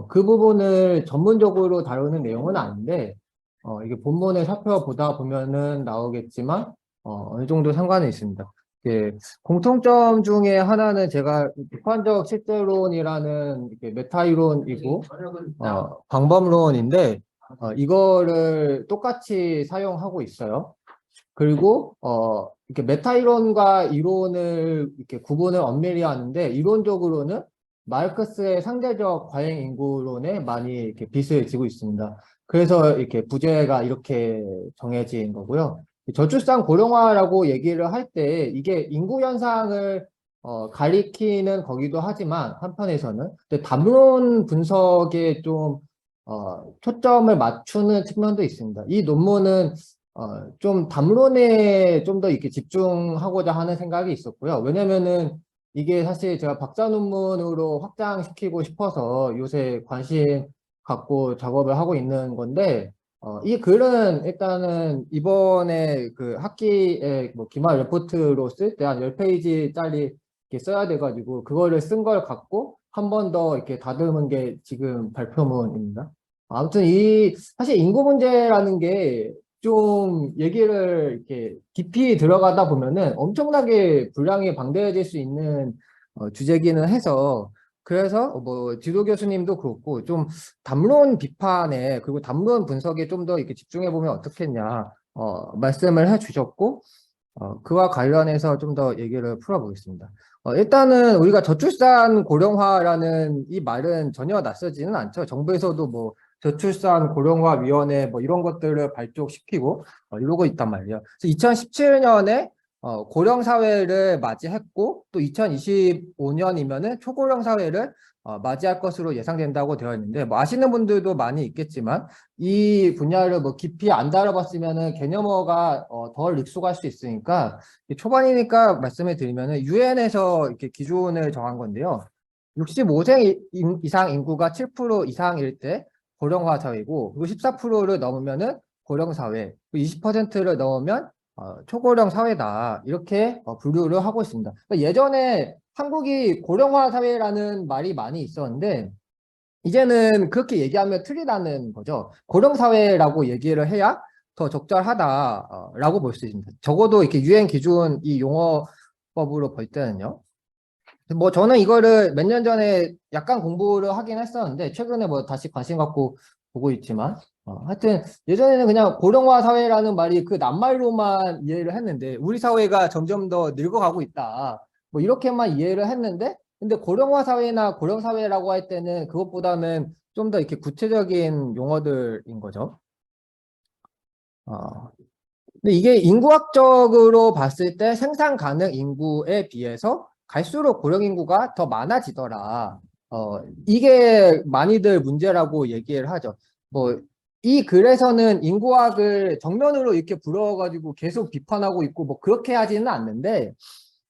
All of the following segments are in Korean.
그 부분을 전문적으로 다루는 내용은 아닌데, 이게 본문을 살펴보다 보면은 나오겠지만, 어느 정도 상관은 있습니다. 예, 공통점 중에 하나는 제가 비판적 실제론이라는 이렇게 메타 이론이고, 방법론인데, 이거를 똑같이 사용하고 있어요. 그리고 이렇게 메타 이론과 이론을 이렇게 구분을 엄밀히 하는데 이론적으로는 마르크스의 상대적 과잉 인구론에 많이 이렇게 빗을 지고 있습니다. 그래서 이렇게 부제가 이렇게 정해진 거고요. 저출산 고령화라고 얘기를 할 때 이게 인구 현상을 가리키는 거기도 하지만 한편에서는 근데 담론 분석에 좀 초점을 맞추는 측면도 있습니다. 이 논문은 좀 담론에 좀 더 이렇게 집중하고자 하는 생각이 있었고요. 왜냐면은 이게 사실 제가 박사 논문으로 확장시키고 싶어서 요새 관심 갖고 작업을 하고 있는 건데, 이 글은 일단은 이번에 그 학기에 뭐 기말 레포트로 쓸 때 한 10페이지짜리 이렇게 써야 돼가지고, 그거를 쓴 걸 갖고 한 번 더 이렇게 다듬은 게 지금 발표문입니다. 아무튼 사실 인구 문제라는 게 좀 얘기를 이렇게 깊이 들어가다 보면은 엄청나게 분량이 방대해질 수 있는 주제기는 해서 그래서 뭐 지도 교수님도 그렇고 좀 담론 비판에 그리고 담론 분석에 좀 더 이렇게 집중해 보면 어떻겠냐 말씀을 해주셨고 그와 관련해서 좀 더 얘기를 풀어보겠습니다. 일단은 우리가 저출산 고령화라는 이 말은 전혀 낯설지는 않죠. 정부에서도 뭐 저출산 고령화위원회 뭐 이런 것들을 발족시키고 이러고 있단 말이에요. 그래서 2017년에 고령 사회를 맞이했고 또 2025년이면은 초고령 사회를 맞이할 것으로 예상된다고 되어 있는데 뭐 아시는 분들도 많이 있겠지만 이 분야를 뭐 깊이 안 다뤄봤으면은 개념어가 덜 익숙할 수 있으니까 초반이니까 말씀을 드리면은 유엔에서 이렇게 기준을 정한 건데요. 65세 이상 인구가 7% 이상일 때 고령화 사회고 그리고 14%를 넘으면은 고령 사회, 20%를 넘으면 초고령 사회다 이렇게 분류를 하고 있습니다. 그러니까 예전에 한국이 고령화 사회라는 말이 많이 있었는데 이제는 그렇게 얘기하면 틀리다는 거죠. 고령 사회라고 얘기를 해야 더 적절하다라고 볼 수 있습니다. 적어도 이렇게 유엔 기준 이 용어법으로 볼 때는요. 뭐 저는 이거를 몇 년 전에 약간 공부를 하긴 했었는데 최근에 뭐 다시 관심 갖고 보고 있지만 하여튼 예전에는 그냥 고령화 사회라는 말이 그 낱말로만 이해를 했는데 우리 사회가 점점 더 늙어가고 있다 뭐 이렇게만 이해를 했는데 근데 고령화 사회나 고령 사회라고 할 때는 그것보다는 좀 더 이렇게 구체적인 용어들인 거죠. 어, 근데 이게 인구학적으로 봤을 때 생산 가능 인구에 비해서 갈수록 고령 인구가 더 많아지더라. 이게 많이들 문제라고 얘기를 하죠. 뭐, 이 글에서는 인구학을 정면으로 이렇게 불어가지고 계속 비판하고 있고, 뭐, 그렇게 하지는 않는데,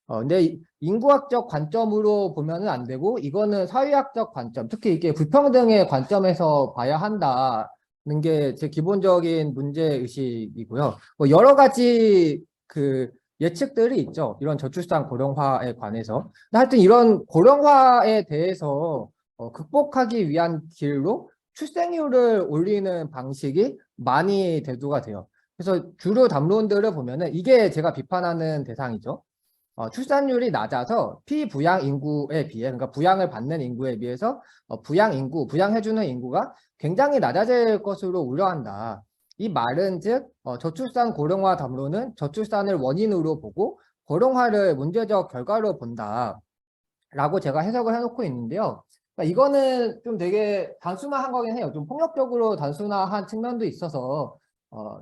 근데 인구학적 관점으로 보면은 안 되고, 이거는 사회학적 관점, 특히 이게 불평등의 관점에서 봐야 한다는 게 제 기본적인 문제의식이고요. 뭐 여러 가지 그 예측들이 있죠. 이런 저출산 고령화에 관해서. 근데 하여튼 이런 고령화에 대해서 극복하기 위한 길로 출생률을 올리는 방식이 많이 대두가 돼요. 그래서 주로 담론들을 보면은 이게 제가 비판하는 대상이죠. 출산율이 낮아서 피부양 인구에 비해, 그러니까 부양을 받는 인구에 비해서 부양 인구, 부양해주는 인구가 굉장히 낮아질 것으로 우려한다. 이 말은 즉 저출산 고령화 담론은 저출산을 원인으로 보고 고령화를 문제적 결과로 본다. 라고 제가 해석을 해놓고 있는데요. 그러니까 이거는 좀 되게 단순화한 거긴 해요. 좀 폭력적으로 단순화한 측면도 있어서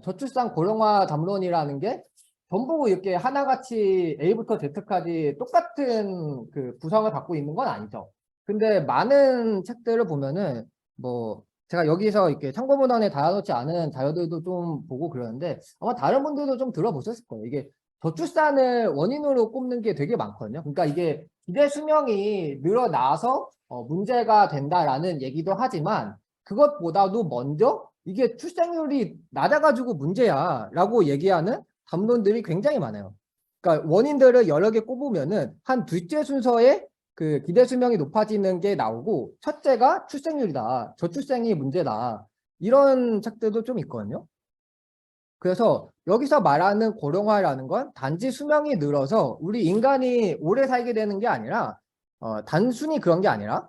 저출산 고령화 담론이라는 게 전부 이렇게 하나같이 A부터 Z까지 똑같은 그 구성을 갖고 있는 건 아니죠. 근데 많은 책들을 보면은 뭐 제가 여기서 이렇게 참고문헌에 달아놓지 않은 자료들도 좀 보고 그러는데 아마 다른 분들도 좀 들어보셨을 거예요. 이게 저출산을 원인으로 꼽는 게 되게 많거든요. 그러니까 이게 기대 수명이 늘어나서 문제가 된다라는 얘기도 하지만 그것보다도 먼저 이게 출생률이 낮아가지고 문제야라고 얘기하는 담론들이 굉장히 많아요. 그러니까 원인들을 여러 개 꼽으면은 한 둘째 순서에 그 기대 수명이 높아지는 게 나오고 첫째가 출생률이다. 저출생이 문제다. 이런 책들도 좀 있거든요. 그래서 여기서 말하는 고령화라는 건 단지 수명이 늘어서 우리 인간이 오래 살게 되는 게 아니라 단순히 그런 게 아니라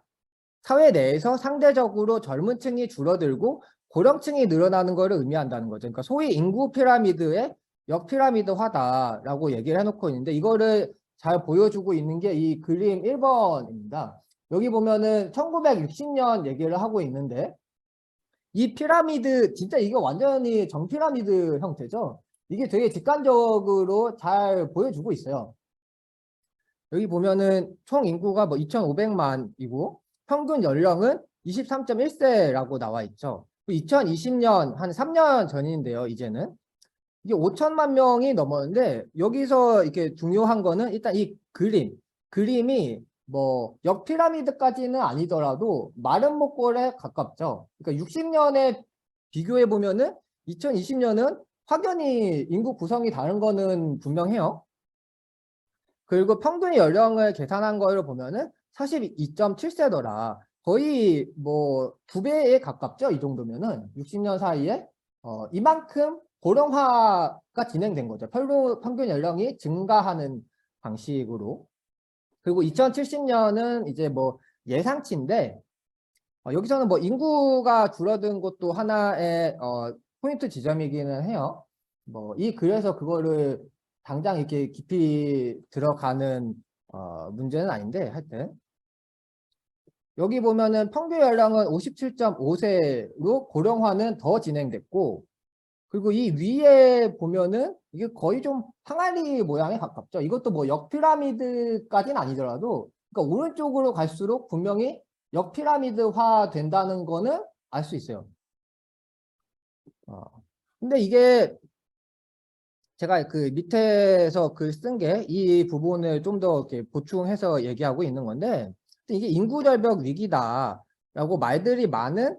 사회 내에서 상대적으로 젊은 층이 줄어들고 고령층이 늘어나는 것을 의미한다는 거죠. 그러니까 소위 인구 피라미드의 역피라미드화다라고 얘기를 해놓고 있는데 이거를 잘 보여주고 있는 게 이 그림 1번입니다. 여기 보면은 1960년 얘기를 하고 있는데 이 피라미드 진짜 이게 완전히 정피라미드 형태죠. 이게 되게 직관적으로 잘 보여주고 있어요. 여기 보면은 총 인구가 뭐 2,500만이고 평균 연령은 23.1세라고 나와 있죠. 2020년 한 3년 전인데요, 이제는. 이게 5천만 명이 넘었는데 여기서 이렇게 중요한 거는 일단 이 그림이 뭐 역피라미드까지는 아니더라도 마른 목골에 가깝죠. 그러니까 60년에 비교해 보면은 2020년은 확연히 인구 구성이 다른 거는 분명해요. 그리고 평균 연령을 계산한 거를 보면은 42.7세더라. 거의 뭐 2배에 가깝죠. 이 정도면은 60년 사이에 이만큼 고령화가 진행된 거죠. 평균 연령이 증가하는 방식으로. 그리고 2070년은 이제 뭐 예상치인데 여기서는 뭐 인구가 줄어든 것도 하나의 포인트 지점이기는 해요. 뭐 이 글에서 그거를 당장 이렇게 깊이 들어가는 문제는 아닌데 하여튼 여기 보면은 평균 연령은 57.5세로 고령화는 더 진행됐고 그리고 이 위에 보면은 이게 거의 좀 항아리 모양에 가깝죠. 이것도 뭐 역피라미드까지는 아니더라도 그러니까 오른쪽으로 갈수록 분명히 역피라미드화 된다는 거는 알 수 있어요. 근데 이게 제가 그 밑에서 글 쓴 게 이 부분을 좀 더 이렇게 보충해서 얘기하고 있는 건데 이게 인구절벽 위기다라고 말들이 많은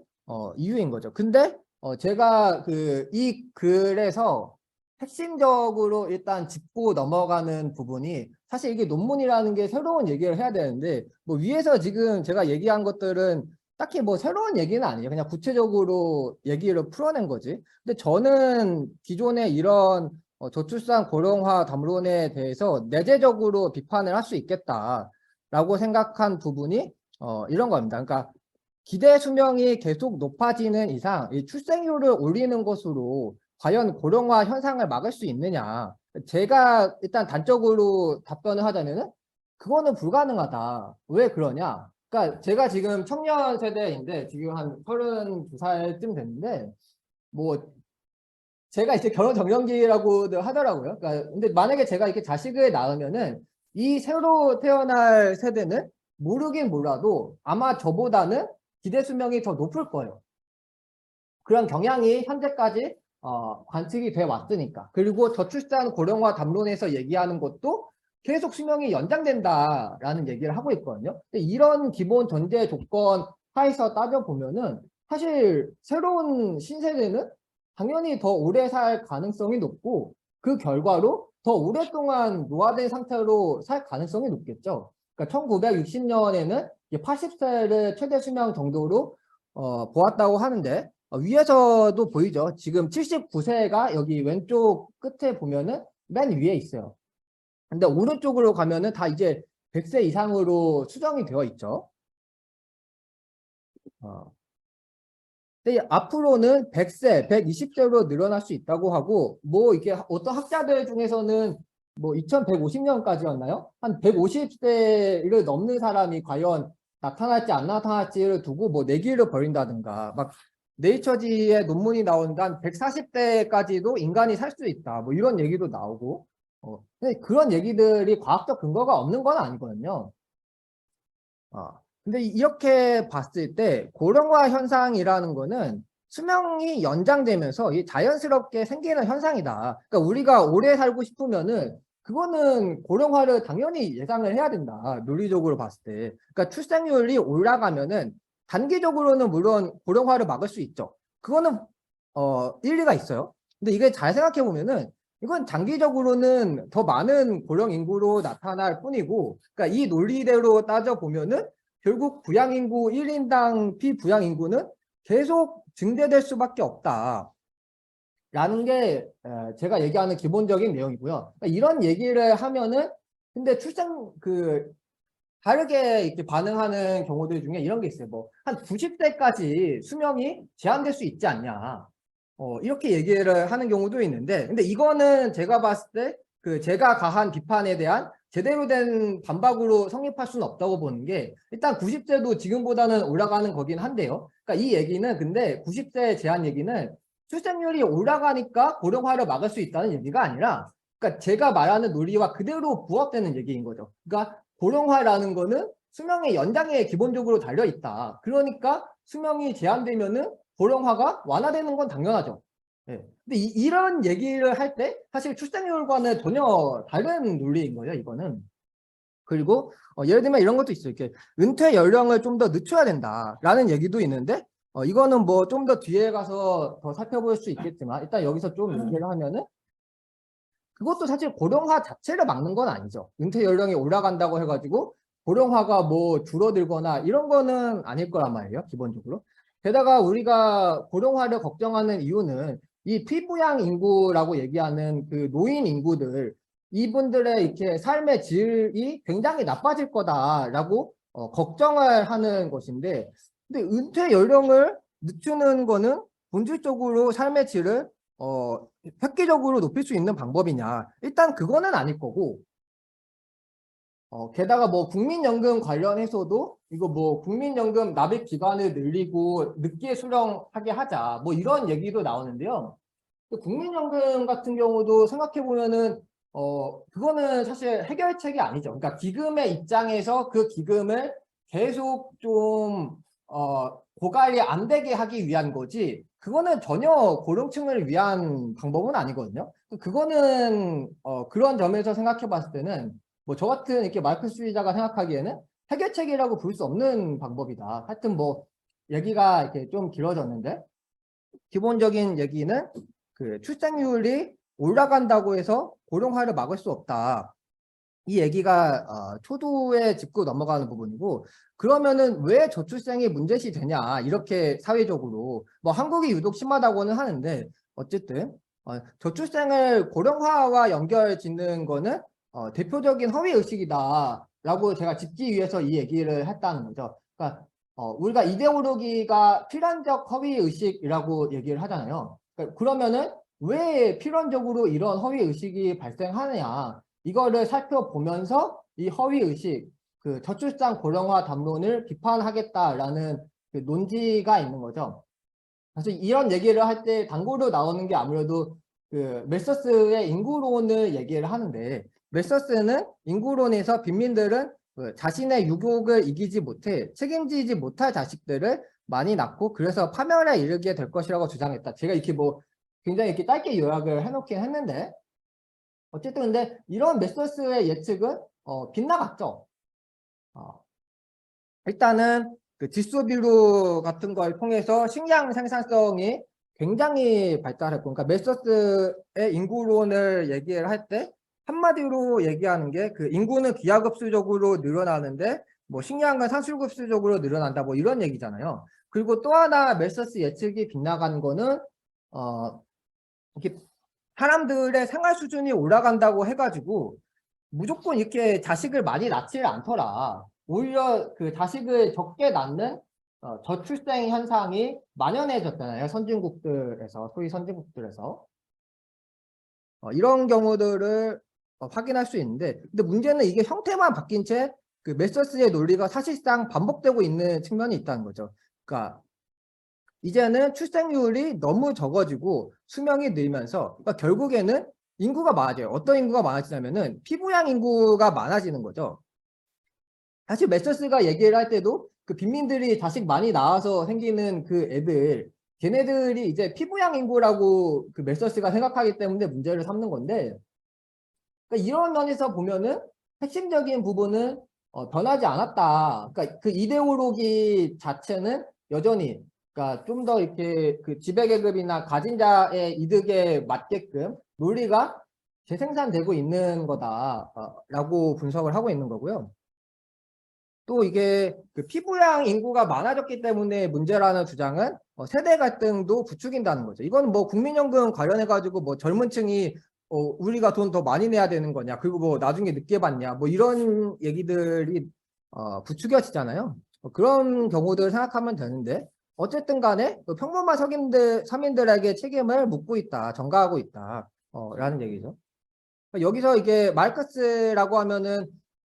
이유인 거죠. 근데 제가 그 이 글에서 핵심적으로 일단 짚고 넘어가는 부분이 사실 이게 논문이라는 게 새로운 얘기를 해야 되는데 뭐 위에서 지금 제가 얘기한 것들은 딱히 뭐 새로운 얘기는 아니에요. 그냥 구체적으로 얘기를 풀어낸 거지. 근데 저는 기존에 이런 저출산 고령화 담론에 대해서 내재적으로 비판을 할 수 있겠다라고 생각한 부분이 이런 겁니다. 그러니까 기대 수명이 계속 높아지는 이상 이 출생률을 올리는 것으로 과연 고령화 현상을 막을 수 있느냐. 제가 일단 단적으로 답변을 하자면은 그거는 불가능하다. 왜 그러냐? 그러니까 제가 지금 청년 세대인데 지금 한 32살쯤 됐는데 뭐 제가 이제 결혼 정년기라고도 하더라고요. 그러니까 근데 만약에 제가 이렇게 자식을 낳으면은 이 새로 태어날 세대는 모르긴 몰라도 아마 저보다는 기대 수명이 더 높을 거예요. 그런 경향이 현재까지 관측이 돼 왔으니까. 그리고 저출산 고령화 담론에서 얘기하는 것도 계속 수명이 연장된다라는 얘기를 하고 있거든요. 근데 이런 기본 전제 조건 하에서 따져보면은 사실 새로운 신세대는 당연히 더 오래 살 가능성이 높고 그 결과로 더 오랫동안 노화된 상태로 살 가능성이 높겠죠. 그러니까 1960년에는 80세를 최대 수명 정도로 보았다고 하는데 위에서도 보이죠. 지금 79세가 여기 왼쪽 끝에 보면은 맨 위에 있어요. 근데 오른쪽으로 가면은 다 이제 100세 이상으로 수정이 되어 있죠. 근데 앞으로는 100세, 120세로 늘어날 수 있다고 하고 뭐 이게 어떤 학자들 중에서는 뭐 2150년까지였나요? 한 150세를 넘는 사람이 과연 나타날지 안 나타날지를 두고 뭐 내기를 벌인다든가 막 네이처지에 논문이 나오는데 한 140대까지도 인간이 살 수 있다 뭐 이런 얘기도 나오고 근데 그런 얘기들이 과학적 근거가 없는 건 아니거든요. 근데 이렇게 봤을 때 고령화 현상이라는 거는 수명이 연장되면서 이 자연스럽게 생기는 현상이다. 그러니까 우리가 오래 살고 싶으면은 그거는 고령화를 당연히 예상을 해야 된다. 논리적으로 봤을 때. 그러니까 출생률이 올라가면은 단기적으로는 물론 고령화를 막을 수 있죠. 그거는 일리가 있어요. 근데 이게 잘 생각해 보면은 이건 장기적으로는 더 많은 고령 인구로 나타날 뿐이고, 그러니까 이 논리대로 따져보면은 결국 부양인구 1인당 피부양 인구는 계속 증대될 수밖에 없다. 라는 게 제가 얘기하는 기본적인 내용이고요. 그러니까 이런 얘기를 하면은 근데 다르게 이렇게 반응하는 경우들 중에 이런 게 있어요. 뭐 한 90세까지 수명이 제한될 수 있지 않냐. 이렇게 얘기를 하는 경우도 있는데, 근데 이거는 제가 봤을 때 제가 가한 비판에 대한 제대로 된 반박으로 성립할 수는 없다고 보는 게, 일단 90세도 지금보다는 올라가는 거긴 한데요. 그러니까 이 얘기는, 근데 90세 제한 얘기는 출생률이 올라가니까 고령화를 막을 수 있다는 얘기가 아니라, 그러니까 제가 말하는 논리와 그대로 부합되는 얘기인 거죠. 그러니까 고령화라는 거는 수명의 연장에 기본적으로 달려 있다. 그러니까 수명이 제한되면은 고령화가 완화되는 건 당연하죠. 예. 근데 이런 얘기를 할 때 사실 출생률과는 전혀 다른 논리인 거예요, 이거는. 그리고 예를 들면 이런 것도 있어요. 이렇게 은퇴 연령을 좀 더 늦춰야 된다라는 얘기도 있는데, 이거는 뭐 좀 더 뒤에 가서 더 살펴볼 수 있겠지만, 일단 여기서 좀 얘기를 하면은, 그것도 사실 고령화 자체를 막는 건 아니죠. 은퇴 연령이 올라간다고 해가지고 고령화가 뭐 줄어들거나 이런 거는 아닐 거란 말이에요, 기본적으로. 게다가 우리가 고령화를 걱정하는 이유는 이 피부양 인구라고 얘기하는 그 노인 인구들, 이분들의 이렇게 삶의 질이 굉장히 나빠질 거다라고 걱정을 하는 것인데, 근데 은퇴 연령을 늦추는 거는 본질적으로 삶의 질을 획기적으로 높일 수 있는 방법이냐? 일단 그거는 아닐 거고, 게다가 뭐 국민연금 관련해서도 이거 뭐 국민연금 납입 기간을 늘리고 늦게 수령하게 하자, 뭐 이런 얘기도 나오는데요. 국민연금 같은 경우도 생각해 보면은 그거는 사실 해결책이 아니죠. 그러니까 기금의 입장에서 그 기금을 계속 좀 고갈이 안 되게 하기 위한 거지, 그거는 전혀 고령층을 위한 방법은 아니거든요. 그거는 그런 점에서 생각해 봤을 때는 뭐 저 같은 이렇게 마르크스주의자가 생각하기에는 해결책이라고 볼 수 없는 방법이다. 하여튼 뭐 얘기가 이렇게 좀 길어졌는데, 기본적인 얘기는 출생률이 올라간다고 해서 고령화를 막을 수 없다. 이 얘기가 초도에 짚고 넘어가는 부분이고, 그러면은 왜 저출생이 문제시 되냐, 이렇게 사회적으로 뭐 한국이 유독 심하다고는 하는데, 어쨌든 저출생을 고령화와 연결 짓는 거는 대표적인 허위의식이다 라고 제가 짚기 위해서 이 얘기를 했다는 거죠. 그러니까 우리가 이데올로기가 필연적 허위의식이라고 얘기를 하잖아요. 그러면은 왜 필연적으로 이런 허위의식이 발생하느냐, 이거를 살펴보면서 이 허위의식, 저출산 고령화 담론을 비판하겠다라는 논지가 있는 거죠. 그래서 이런 얘기를 할 때 단골로 나오는 게 아무래도 메서스의 인구론을 얘기를 하는데, 메서스는 인구론에서 빈민들은 자신의 유족을 이기지 못해 책임지지 못할 자식들을 많이 낳고 그래서 파멸에 이르게 될 것이라고 주장했다. 제가 이렇게 뭐 굉장히 이렇게 짧게 요약을 해놓긴 했는데, 어쨌든 근데 이런 메서스의 예측은 빗나갔죠. 일단은 지소비루 같은 걸 통해서 식량 생산성이 굉장히 발달했고, 그러니까 메서스의 인구론을 얘기를 할 때 한마디로 얘기하는 게 인구는 기하급수적으로 늘어나는데 뭐 식량은 산술급수적으로 늘어난다, 뭐 이런 얘기잖아요. 그리고 또 하나 메서스 예측이 빗나간 거는 이렇게 사람들의 생활 수준이 올라간다고 해가지고 무조건 이렇게 자식을 많이 낳지를 않더라. 오히려 자식을 적게 낳는 저출생 현상이 만연해졌잖아요. 선진국들에서, 소위 선진국들에서. 이런 경우들을 확인할 수 있는데, 근데 문제는 이게 형태만 바뀐 채 메서스의 논리가 사실상 반복되고 있는 측면이 있다는 거죠. 그러니까 이제는 출생률이 너무 적어지고 수명이 늘면서, 그러니까 결국에는 인구가 많아져요. 어떤 인구가 많아지냐면은 피부양 인구가 많아지는 거죠. 사실 메서스가 얘기를 할 때도 빈민들이 자식 많이 낳아서 생기는 애들, 걔네들이 이제 피부양 인구라고 메서스가 생각하기 때문에 문제를 삼는 건데, 그러니까 이런 면에서 보면은 핵심적인 부분은 변하지 않았다. 그러니까 이데올로기 자체는 여전히, 그러니까 좀 더 이렇게 지배계급이나 가진 자의 이득에 맞게끔 논리가 재생산되고 있는 거다라고 분석을 하고 있는 거고요. 또 이게 그 피부양 인구가 많아졌기 때문에 문제라는 주장은 세대 갈등도 부추긴다는 거죠. 이건 뭐 국민연금 관련해 가지고 뭐 젊은 층이 우리가 돈 더 많이 내야 되는 거냐, 그리고 뭐 나중에 늦게 받냐, 뭐 이런 얘기들이 부추겨지잖아요. 그런 경우들 생각하면 되는데, 어쨌든 간에 그 평범한 서민들에게 책임을 묻고 있다, 전가하고 있다 라는 얘기죠. 여기서 이게 마르크스라고 하면은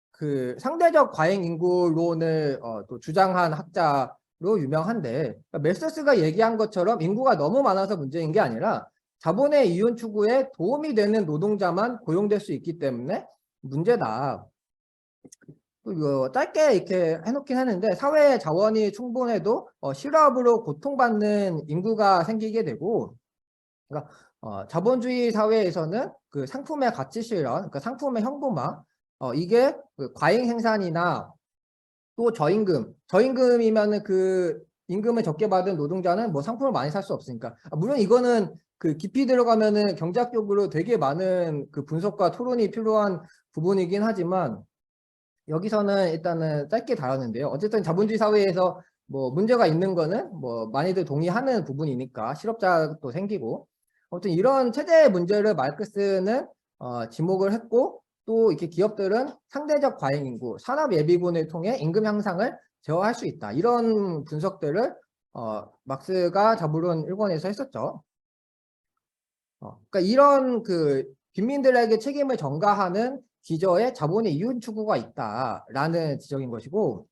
그 상대적 과잉 인구론을 또 주장한 학자로 유명한데, 그러니까 멜서스가 얘기한 것처럼 인구가 너무 많아서 문제인 게 아니라 자본의 이윤 추구에 도움이 되는 노동자만 고용될 수 있기 때문에 문제다. 또 이거 짧게 이렇게 해놓긴 하는데, 사회 자원이 충분해도 실업으로 고통받는 인구가 생기게 되고, 그러니까 자본주의 사회에서는 그 상품의 가치 실현, 그러니까 상품의 형부화, 이게 그 과잉 생산이나 또 저임금이면은 그 임금을 적게 받은 노동자는 뭐 상품을 많이 살 수 없으니까. 물론 이거는 그 깊이 들어가면은 경제학적으로 되게 많은 그 분석과 토론이 필요한 부분이긴 하지만, 여기서는 일단은 짧게 다뤘는데요. 어쨌든 자본주의 사회에서 뭐 문제가 있는 거는 뭐 많이들 동의하는 부분이니까 실업자도 생기고, 아무튼 이런 체제 문제를 마르크스는 지목을 했고, 또 이렇게 기업들은 상대적 과잉 인구, 산업 예비군을 통해 임금 향상을 제어할 수 있다. 이런 분석들을 막스가 자본론 1권에서 했었죠. 그러니까 이런 그 빈민들에게 책임을 전가하는 기저에 자본의 이윤 추구가 있다라는 지적인 것이고,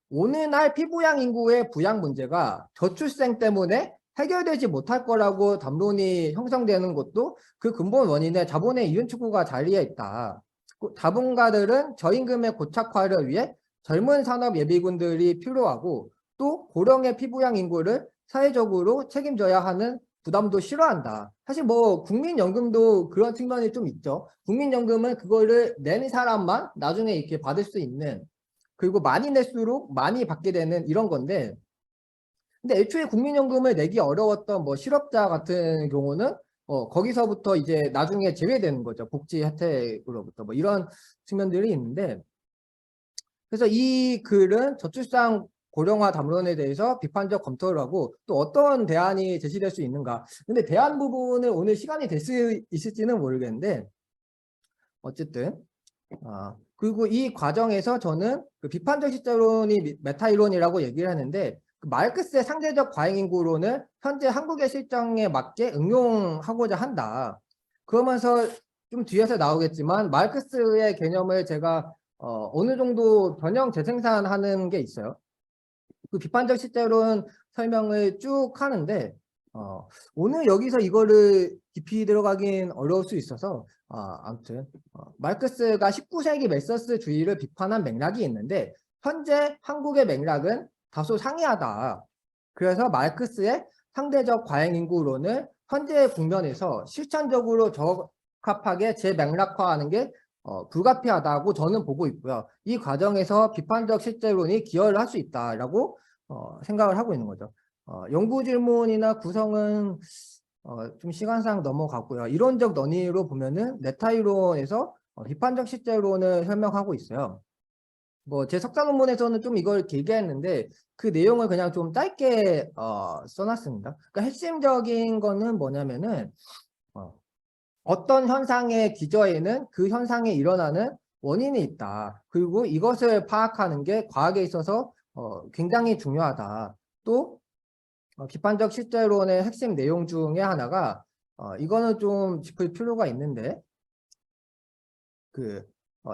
오늘날 피부양 인구의 부양 문제가 저출생 때문에 해결되지 못할 거라고 담론이 형성되는 것도 그 근본 원인에 자본의 이윤 추구가 잘리에 있다. 자본가들은 저임금의 고착화를 위해 젊은 산업 예비군들이 필요하고, 또 고령의 피부양 인구를 사회적으로 책임져야 하는 부담도 싫어한다. 사실 뭐 국민연금도 그런 측면이 좀 있죠. 국민연금은 그거를 낸 사람만 나중에 이렇게 받을 수 있는, 그리고 많이 낼수록 많이 받게 되는 이런 건데, 근데 애초에 국민연금을 내기 어려웠던 뭐 실업자 같은 경우는 거기서부터 이제 나중에 제외되는 거죠. 복지 혜택으로부터 뭐 이런 측면들이 있는데, 그래서 이 글은 저출산 고령화 담론에 대해서 비판적 검토를 하고, 또 어떤 대안이 제시될 수 있는가. 근데 대안 부분은 오늘 시간이 될 수 있을지는 모르겠는데, 어쨌든 그리고 이 과정에서 저는 그 비판적 실제론이 메타이론이라고 얘기를 하는데, 그 마르크스의 상대적 과잉인구론을 현재 한국의 실정에 맞게 응용하고자 한다. 그러면서 좀 뒤에서 나오겠지만 마르크스의 개념을 제가 어느 정도 변형 재생산하는 게 있어요. 그 비판적 실제론 설명을 쭉 하는데, 오늘 여기서 이거를 깊이 들어가긴 어려울 수 있어서, 아무튼 마르크스가 19세기 멜서스주의를 비판한 맥락이 있는데, 현재 한국의 맥락은 다소 상이하다. 그래서 마르크스의 상대적 과잉인구론을 현재의 국면에서 실천적으로 적합하게 재맥락화하는 게 불가피하다고 저는 보고 있고요. 이 과정에서 비판적 실제론이 기여를 할 수 있다라고 생각을 하고 있는 거죠. 연구 질문이나 구성은 좀 시간상 넘어갔고요. 이론적 논의로 보면은 메타이론에서 비판적 실제론을 설명하고 있어요. 뭐 제 석사 논문에서는 좀 이걸 길게 했는데 그 내용을 그냥 좀 짧게 써놨습니다. 그러니까 핵심적인 거는 뭐냐면은 어떤 현상의 기저에는 그 현상에 일어나는 원인이 있다. 그리고 이것을 파악하는 게 과학에 있어서 굉장히 중요하다. 또 비판적 실제론의 핵심 내용 중에 하나가 이거는 좀 짚을 필요가 있는데, 그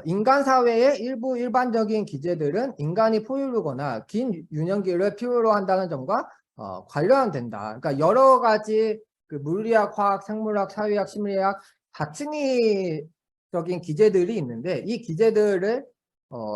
인간 사회의 일부 일반적인 기제들은 인간이 포유류거나 긴 유년기를 필요로 한다는 점과 관련된다. 그러니까 여러 가지 그 물리학, 화학, 생물학, 사회학, 심리학 다층이적인 기제들이 있는데, 이 기제들을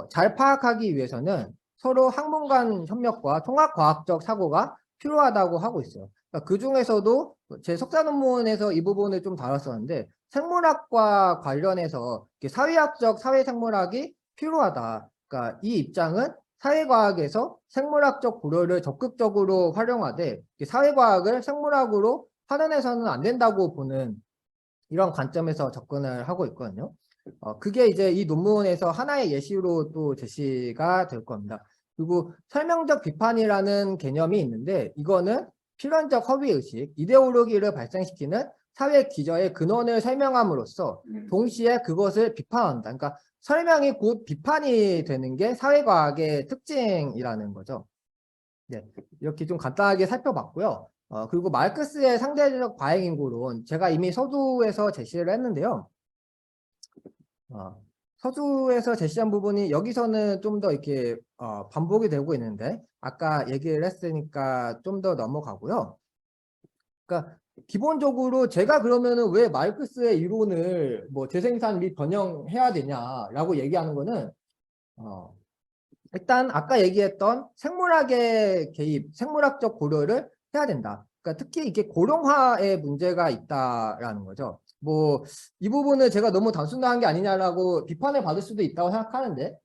잘 파악하기 위해서는 서로 학문 간 협력과 통합과학적 사고가 필요하다고 하고 있어요. 그러니까 그 중에서도 제 석사 논문에서 이 부분을 좀 다뤘었는데, 생물학과 관련해서 사회학적 사회생물학이 필요하다. 그러니까 이 입장은 사회과학에서 생물학적 고려를 적극적으로 활용하되 사회과학을 생물학으로 환원해서는 안 된다고 보는 이런 관점에서 접근을 하고 있거든요. 그게 이제 이 논문에서 하나의 예시로 또 제시가 될 겁니다. 그리고 설명적 비판이라는 개념이 있는데 이거는 필연적 허위의식, 이데올로기를 발생시키는 사회 기저의 근원을 설명함으로써 동시에 그것을 비판한다. 그러니까 설명이 곧 비판이 되는 게 사회과학의 특징이라는 거죠. 네, 이렇게 좀 간단하게 살펴봤고요. 그리고 마르크스의 상대적 과잉인구론 제가 이미 서두에서 제시를 했는데요. 서두에서 제시한 부분이 여기서는 좀 더 이렇게 반복이 되고 있는데 아까 얘기를 했으니까 좀 더 넘어가고요. 그러니까 기본적으로 제가 그러면은 왜 마르크스의 이론을 뭐 재생산 및 변형해야 되냐라고 얘기하는 거는 일단 아까 얘기했던 생물학의 개입, 생물학적 고려를 해야 된다. 그러니까 특히 이게 고령화에 문제가 있다라는 거죠. 뭐 이 부분은 제가 너무 단순한 게 아니냐라고 비판을 받을 수도 있다고 생각하는데,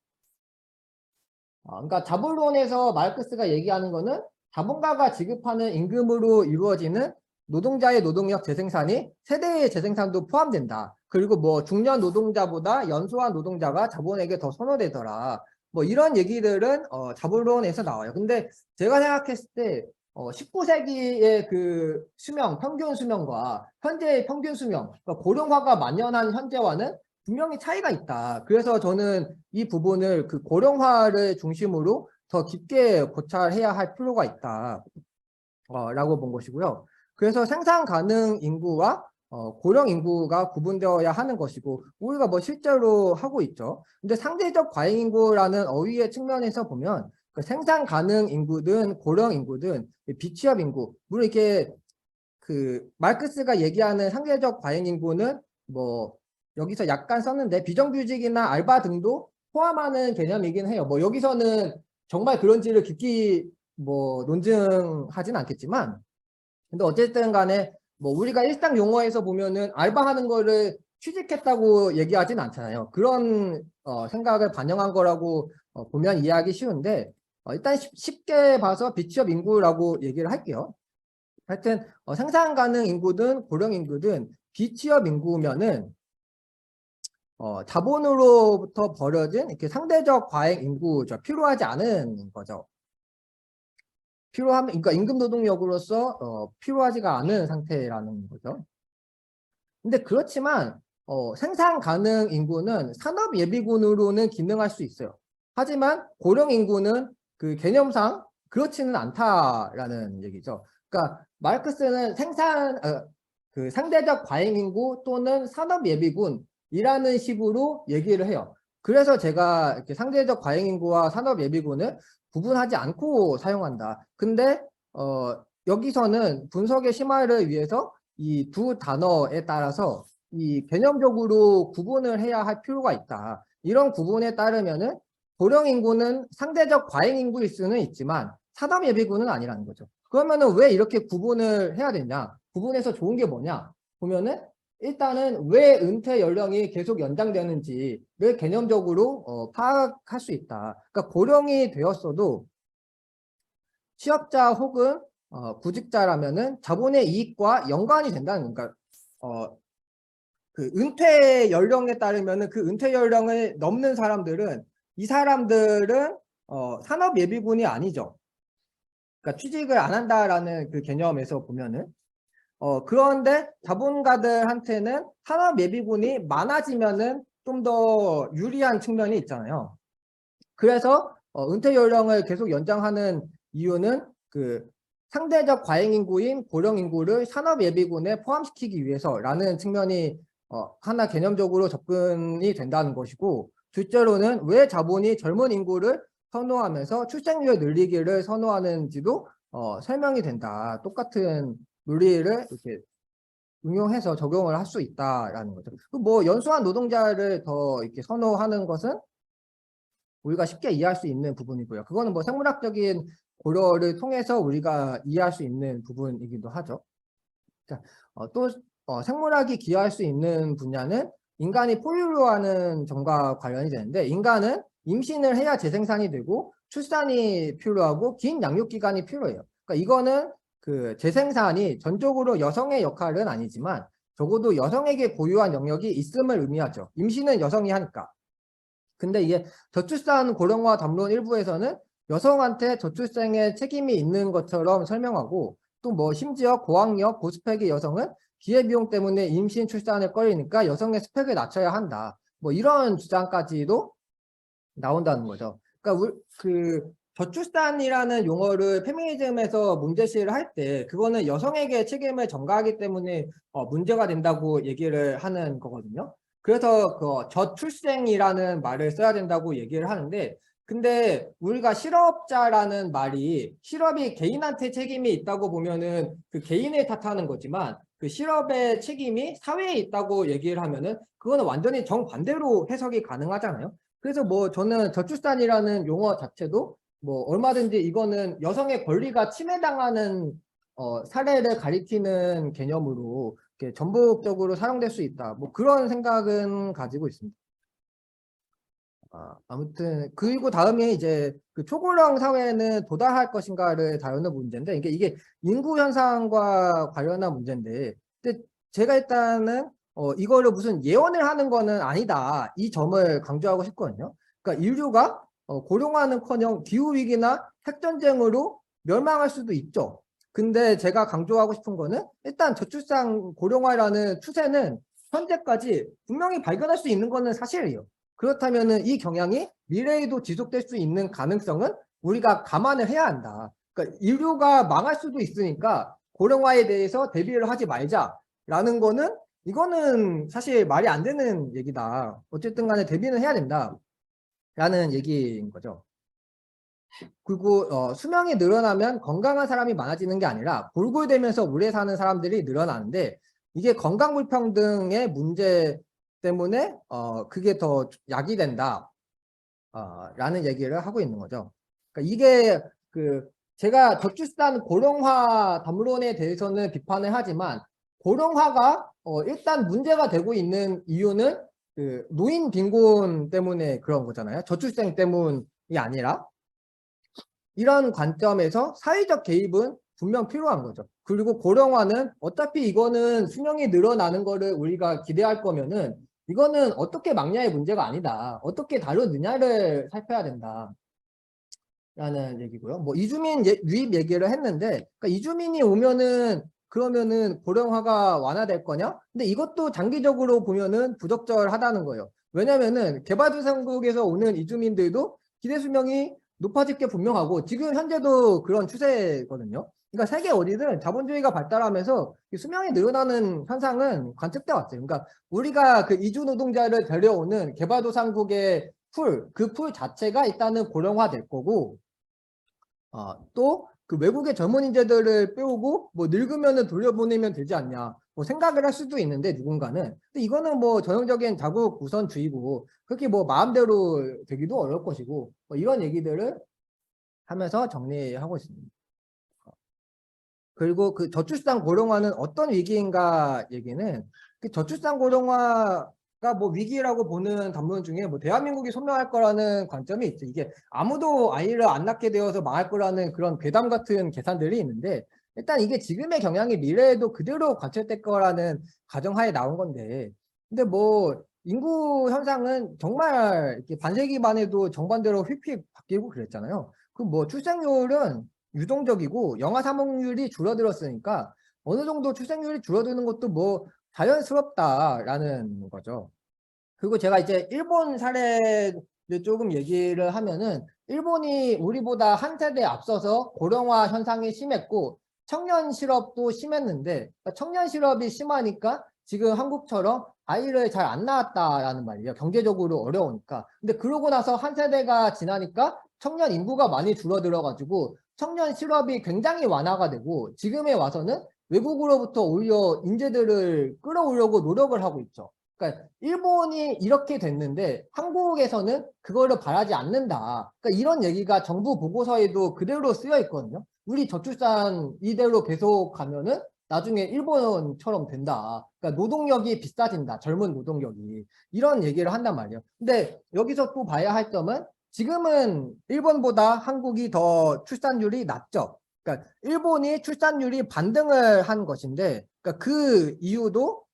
그러니까 자본론에서 마르크스가 얘기하는 거는 자본가가 지급하는 임금으로 이루어지는 노동자의 노동력 재생산이 세대의 재생산도 포함된다. 그리고 뭐 중년 노동자보다 연소한 노동자가 자본에게 더 선호되더라. 뭐 이런 얘기들은 자본론에서 나와요. 근데 제가 생각했을 때 19세기의 그 수명, 평균 수명과 현재의 평균 수명, 그러니까 고령화가 만연한 현재와는 분명히 차이가 있다. 그래서 저는 이 부분을 그 고령화를 중심으로 더 깊게 고찰해야 할 필요가 있다. 라고 본 것이고요. 그래서 생산 가능 인구와 고령 인구가 구분되어야 하는 것이고 우리가 뭐 실제로 하고 있죠. 근데 상대적 과잉 인구라는 어휘의 측면에서 보면 그 생산 가능 인구든 고령 인구든 비취업 인구 물론 이렇게 그 마르크스가 얘기하는 상대적 과잉 인구는 뭐 여기서 약간 썼는데 비정규직이나 알바 등도 포함하는 개념이긴 해요. 뭐 여기서는 정말 그런지를 깊이 뭐 논증하진 않겠지만 근데 어쨌든 간에 뭐 우리가 일상 용어에서 보면은 알바하는 거를 취직했다고 얘기하진 않잖아요. 그런 생각을 반영한 거라고 보면 이해하기 쉬운데 일단 쉽게 봐서 비취업 인구라고 얘기를 할게요. 하여튼 생산 가능 인구든 고령 인구든 비취업 인구면은 자본으로부터 벌어진 이렇게 상대적 과잉 인구죠. 필요하지 않은 거죠. 필요하면 그러니까 임금 노동력으로서 필요하지가 않은 상태라는 거죠. 근데 그렇지만 생산 가능 인구는 산업 예비군으로는 기능할 수 있어요. 하지만 고령 인구는 그 개념상 그렇지는 않다라는 얘기죠. 그러니까 마르크스는 그 상대적 과잉 인구 또는 산업 예비군이라는 식으로 얘기를 해요. 그래서 제가 이렇게 상대적 과잉 인구와 산업 예비군을 구분하지 않고 사용한다. 근데 여기서는 분석의 심화를 위해서 이 두 단어에 따라서 이 개념적으로 구분을 해야 할 필요가 있다. 이런 구분에 따르면은 고령 인구는 상대적 과잉 인구일 수는 있지만 산업 예비군은 아니라는 거죠. 그러면은 왜 이렇게 구분을 해야 되냐? 구분해서 좋은 게 뭐냐? 보면은 일단은 왜 은퇴 연령이 계속 연장되는지를 개념적으로 파악할 수 있다. 그러니까 고령이 되었어도 취업자 혹은 구직자라면은 자본의 이익과 연관이 된다는 그러니까 그 은퇴 연령에 따르면은 그 은퇴 연령을 넘는 사람들은 이 사람들은 산업 예비군이 아니죠. 그러니까 취직을 안 한다라는 그 개념에서 보면은 그런데 자본가들한테는 산업 예비군이 많아지면은 좀 더 유리한 측면이 있잖아요. 그래서 은퇴 연령을 계속 연장하는 이유는 그 상대적 과잉 인구인 고령 인구를 산업 예비군에 포함시키기 위해서라는 측면이 하나 개념적으로 접근이 된다는 것이고 둘째로는 왜 자본이 젊은 인구를 선호하면서 출생률 늘리기를 선호하는지도 설명이 된다. 똑같은 논리를 이렇게 응용해서 적용을 할 수 있다라는 거죠. 뭐 연소한 노동자를 더 이렇게 선호하는 것은 우리가 쉽게 이해할 수 있는 부분이고요. 그거는 뭐 생물학적인 고려를 통해서 우리가 이해할 수 있는 부분이기도 하죠. 자, 또 생물학이 기여할 수 있는 분야는 인간이 포유류하는 점과 관련이 되는데 인간은 임신을 해야 재생산이 되고 출산이 필요하고 긴 양육 기간이 필요해요. 그러니까 이거는 그 재생산이 전적으로 여성의 역할은 아니지만 적어도 여성에게 고유한 영역이 있음을 의미하죠. 임신은 여성이 하니까. 근데 이게 저출산 고령화 담론 일부에서는 여성한테 저출생에 책임이 있는 것처럼 설명하고 또 뭐 심지어 고학력, 고스펙의 여성은 기회비용 때문에 임신 출산을 꺼리니까 여성의 스펙을 낮춰야 한다. 뭐 이런 주장까지도 나온다는 거죠. 그러니까 그 저출산이라는 용어를 페미니즘에서 문제시를 할 때 그거는 여성에게 책임을 전가하기 때문에 문제가 된다고 얘기를 하는 거거든요. 그래서 그 저출생이라는 말을 써야 된다고 얘기를 하는데 근데 우리가 실업자라는 말이 실업이 개인한테 책임이 있다고 보면은 그 개인을 탓하는 거지만 그 실업의 책임이 사회에 있다고 얘기를 하면은 그거는 완전히 정반대로 해석이 가능하잖아요. 그래서 뭐 저는 저출산이라는 용어 자체도 뭐 얼마든지 이거는 여성의 권리가 침해당하는 사례를 가리키는 개념으로 이렇게 전폭적으로 사용될 수 있다. 뭐 그런 생각은 가지고 있습니다. 아무튼 그리고 다음에 이제 그 초고령 사회는 도달할 것인가를 다루는 문제인데 이게 인구 현상과 관련한 문제인데 근데 제가 일단은 이거를 무슨 예언을 하는 거는 아니다 이 점을 강조하고 싶거든요. 그러니까 인류가 고령화는커녕 기후 위기나 핵 전쟁으로 멸망할 수도 있죠. 근데 제가 강조하고 싶은 거는 일단 저출산 고령화라는 추세는 현재까지 분명히 발견할 수 있는 거는 사실이에요. 그렇다면 이 경향이 미래에도 지속될 수 있는 가능성은 우리가 감안을 해야 한다. 그러니까 인류가 망할 수도 있으니까 고령화에 대해서 대비를 하지 말자라는 거는 이거는 사실 말이 안 되는 얘기다. 어쨌든 간에 대비는 해야 된다라는 얘기인 거죠. 그리고 수명이 늘어나면 건강한 사람이 많아지는 게 아니라 골골대면서 오래 사는 사람들이 늘어나는데 이게 건강 불평등의 문제 때문에 그게 더 약이 된다 라는 얘기를 하고 있는 거죠. 그러니까 이게 그 제가 저출산 고령화 담론에 대해서는 비판을 하지만 고령화가 일단 문제가 되고 있는 이유는 그 노인 빈곤 때문에 그런 거잖아요. 저출생 때문이 아니라 이런 관점에서 사회적 개입은 분명 필요한 거죠. 그리고 고령화는 어차피 이거는 수명이 늘어나는 거를 우리가 기대할 거면은 이거는 어떻게 막냐의 문제가 아니다. 어떻게 다루느냐를 살펴야 된다. 라는 얘기고요. 뭐 이주민 유입 얘기를 했는데 그러니까 이주민이 오면은 그러면은 고령화가 완화될 거냐? 근데 이것도 장기적으로 보면은 부적절하다는 거예요. 왜냐면은 개발도상국에서 오는 이주민들도 기대 수명이 높아질 게 분명하고 지금 현재도 그런 추세거든요. 그러니까 세계 어디든 자본주의가 발달하면서 수명이 늘어나는 현상은 관측돼 왔어요. 그러니까 우리가 그 이주 노동자를 데려오는 개발도상국의 그 풀 자체가 일단은 고령화될 거고 또 그 외국의 젊은 인재들을 빼오고 뭐 늙으면은 돌려보내면 되지 않냐 뭐 생각을 할 수도 있는데 누군가는 근데 이거는 뭐 전형적인 자국 우선주의고 그렇게 뭐 마음대로 되기도 어려울 것이고 뭐 이런 얘기들을 하면서 정리하고 있습니다. 그리고 그 저출산 고령화는 어떤 위기인가 얘기는 그 저출산 고령화가 뭐 위기라고 보는 담론 중에 뭐 대한민국이 소멸할 거라는 관점이 있죠. 이게 아무도 아이를 안 낳게 되어서 망할 거라는 그런 괴담 같은 계산들이 있는데 일단 이게 지금의 경향이 미래에도 그대로 관철될 거라는 가정하에 나온 건데 근데 뭐 인구 현상은 정말 이렇게 반세기 만에도 정반대로 휙휙 바뀌고 그랬잖아요. 그 뭐 출생률은 유동적이고 영아 사망률이 줄어들었으니까 어느 정도 출생률이 줄어드는 것도 뭐 자연스럽다라는 거죠. 그리고 제가 이제 일본 사례를 조금 얘기를 하면은 일본이 우리보다 한 세대 앞서서 고령화 현상이 심했고 청년 실업도 심했는데 청년 실업이 심하니까 지금 한국처럼 아이를 잘 안 낳았다라는 말이에요. 경제적으로 어려우니까. 근데 그러고 나서 한 세대가 지나니까 청년 인구가 많이 줄어들어가지고 청년 실업이 굉장히 완화가 되고 지금에 와서는 외국으로부터 오히려 인재들을 끌어오려고 노력을 하고 있죠. 그러니까 일본이 이렇게 됐는데 한국에서는 그거를 바라지 않는다. 그러니까 이런 얘기가 정부 보고서에도 그대로 쓰여 있거든요. 우리 저출산 이대로 계속 가면은 나중에 일본처럼 된다. 그러니까 노동력이 비싸진다. 젊은 노동력이. 이런 얘기를 한단 말이에요. 근데 여기서 또 봐야 할 점은 지금은 일본보다 한국이 더 출산율이 낮죠. 그러니까 일본이 출산율이 반등을 한 것인데 그러니까 그 이유도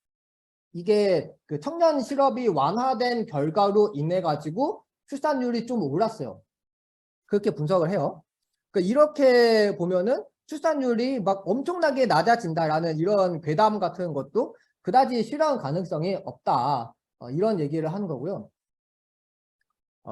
이게 그 청년 실업이 완화된 결과로 인해 가지고 출산율이 좀 올랐어요. 그렇게 분석을 해요. 그러니까 이렇게 보면은 출산율이 막 엄청나게 낮아진다라는 이런 괴담 같은 것도 그다지 실현 가능성이 없다. 이런 얘기를 하는 거고요.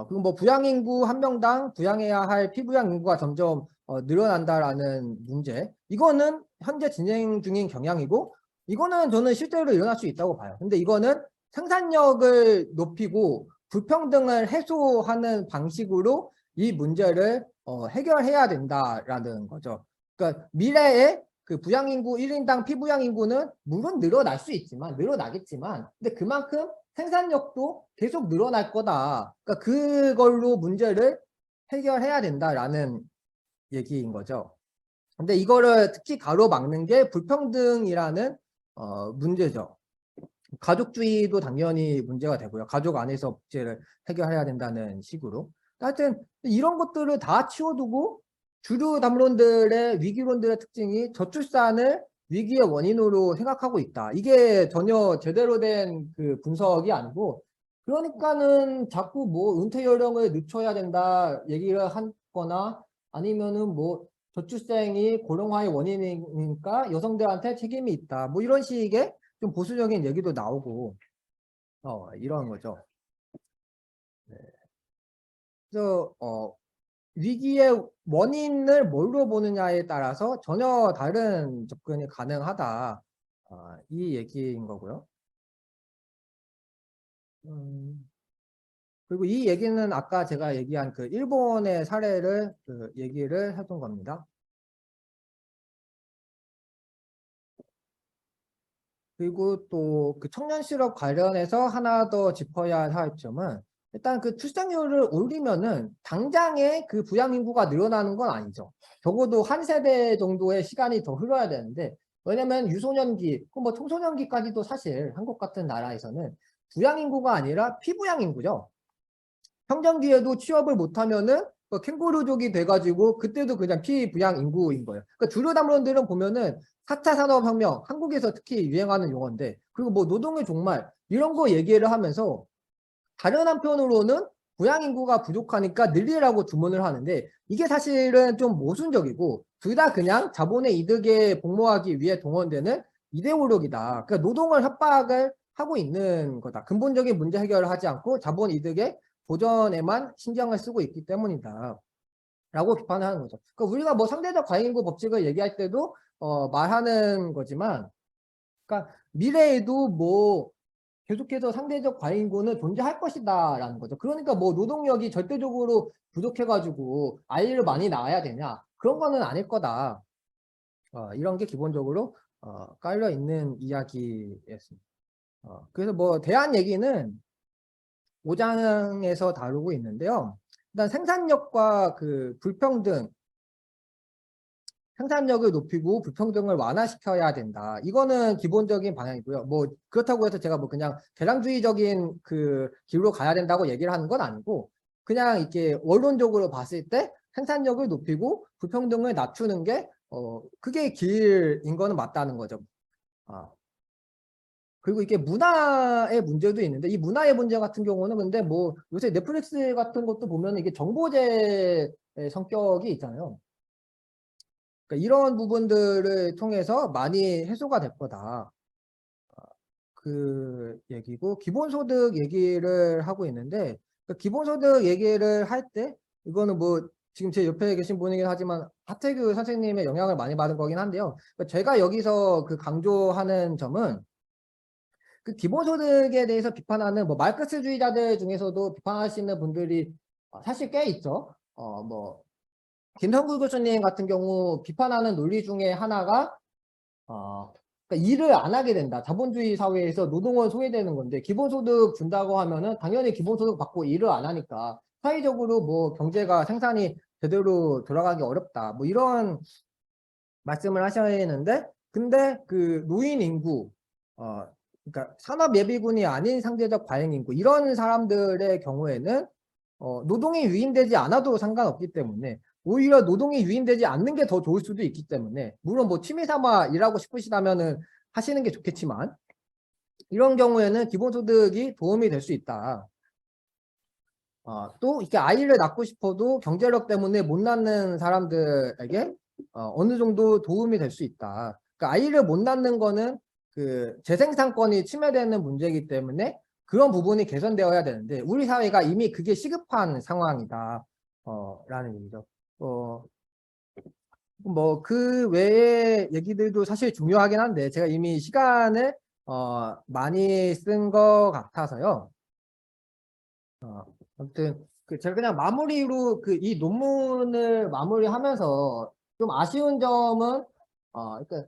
그리고 뭐 부양인구 한 명당 부양해야 할 피부양 인구가 점점 늘어난다라는 문제. 이거는 현재 진행 중인 경향이고, 이거는 저는 실제로 일어날 수 있다고 봐요. 근데 이거는 생산력을 높이고 불평등을 해소하는 방식으로 이 문제를 해결해야 된다라는 거죠. 그러니까 미래에 그 부양인구 1인당 피부양인구는 물론 늘어나겠지만, 근데 그만큼 생산력도 계속 늘어날 거다. 그러니까 그걸로 문제를 해결해야 된다라는 얘기인 거죠. 근데 이거를 특히 가로막는 게 불평등이라는 문제죠. 가족주의도 당연히 문제가 되고요. 가족 안에서 문제를 해결해야 된다는 식으로. 하여튼 이런 것들을 다 치워두고 주류 담론들의 위기론들의 특징이 저출산을 위기의 원인으로 생각하고 있다. 이게 전혀 제대로 된 그 분석이 아니고, 그러니까는 자꾸 뭐 은퇴 연령을 늦춰야 된다 얘기를 하거나, 아니면은 뭐 저출생이 고령화의 원인이니까 여성들한테 책임이 있다. 뭐 이런 식의 좀 보수적인 얘기도 나오고 이런 거죠. 네. 그래서 위기의 원인을 뭘로 보느냐에 따라서 전혀 다른 접근이 가능하다. 이 얘기인 거고요. 그리고 이 얘기는 아까 제가 얘기한 그 일본의 사례를 얘기를 해둔 겁니다. 그리고 또 그 청년 실업 관련해서 하나 더 짚어야 할 점은, 일단 그 출생률을 올리면은 당장에 그 부양 인구가 늘어나는 건 아니죠. 적어도 한 세대 정도의 시간이 더 흘러야 되는데, 왜냐면 유소년기, 뭐 청소년기까지도 사실 한국 같은 나라에서는 부양 인구가 아니라 피부양 인구죠. 청정기에도 취업을 못하면은 캥거루족이 돼가지고 그때도 그냥 피부양 인구인 거예요. 그러니까 주류 담론들은 보면은 4차 산업혁명, 한국에서 특히 유행하는 용어인데, 그리고 뭐 노동의 종말 이런 거 얘기를 하면서 다른 한편으로는 부양 인구가 부족하니까 늘리라고 주문을 하는데, 이게 사실은 좀 모순적이고 둘 다 그냥 자본의 이득에 복무하기 위해 동원되는 이데올로기다. 그러니까 노동을 협박을 하고 있는 거다. 근본적인 문제 해결을 하지 않고 자본 이득에 보전에만 신경을 쓰고 있기 때문이다. 라고 비판을 하는 거죠. 그러니까 우리가 뭐 상대적 과잉인구 법칙을 얘기할 때도 말하는 거지만, 그러니까 미래에도 뭐 계속해서 상대적 과잉인구는 존재할 것이다라는 거죠. 그러니까 뭐 노동력이 절대적으로 부족해가지고 아이를 많이 낳아야 되냐, 그런 거는 아닐 거다. 이런 게 기본적으로 깔려 있는 이야기였습니다. 그래서 뭐 대안 얘기는 5장에서 다루고 있는데요. 일단 생산력과 그 불평등, 생산력을 높이고 불평등을 완화시켜야 된다. 이거는 기본적인 방향이고요. 뭐 그렇다고 해서 제가 뭐 그냥 계량주의적인 그 길로 가야 된다고 얘기를 하는 건 아니고, 그냥 이렇게 원론적으로 봤을 때 생산력을 높이고 불평등을 낮추는 게 그게 길인 거는 맞다는 거죠. 그리고 이게 문화의 문제도 있는데, 이 문화의 문제 같은 경우는 근데 뭐 요새 넷플릭스 같은 것도 보면 이게 정보제 성격이 있잖아요. 그러니까 이런 부분들을 통해서 많이 해소가 될 거다. 그 얘기고, 기본소득 얘기를 하고 있는데, 그 기본소득 얘기를 할 때 이거는 뭐 지금 제 옆에 계신 분이긴 하지만 하태규 선생님의 영향을 많이 받은 거긴 한데요. 그러니까 제가 여기서 그 강조하는 점은, 그 기본소득에 대해서 비판하는 뭐 마르크스주의자들 중에서도 비판하시는 분들이 사실 꽤 있죠. 뭐 김성구 교수님 같은 경우 비판하는 논리 중에 하나가 그러니까 일을 안 하게 된다. 자본주의 사회에서 노동은 소외되는 건데 기본소득 준다고 하면은 당연히 기본소득 받고 일을 안 하니까 사회적으로 뭐 경제가 생산이 제대로 돌아가기 어렵다. 뭐 이런 말씀을 하셔야 하는데, 근데 그 노인 인구, 그러니까 산업 예비군이 아닌 상대적 과잉 인구, 이런 사람들의 경우에는 노동이 유인되지 않아도 상관없기 때문에, 오히려 노동이 유인되지 않는 게 더 좋을 수도 있기 때문에, 물론 뭐 취미 삼아 일하고 싶으시다면은 하시는 게 좋겠지만, 이런 경우에는 기본소득이 도움이 될 수 있다. 또 이렇게 아이를 낳고 싶어도 경제력 때문에 못 낳는 사람들에게 어느 정도 도움이 될 수 있다. 그러니까 아이를 못 낳는 거는 그 재생산권이 침해되는 문제이기 때문에 그런 부분이 개선되어야 되는데 우리 사회가 이미 그게 시급한 상황이다. 라는 얘기죠. 뭐 그 외의 얘기들도 사실 중요하긴 한데 제가 이미 시간을 많이 쓴 것 같아서요. 아무튼 제가 그냥 마무리로 이 논문을 마무리하면서 좀 아쉬운 점은 그러니까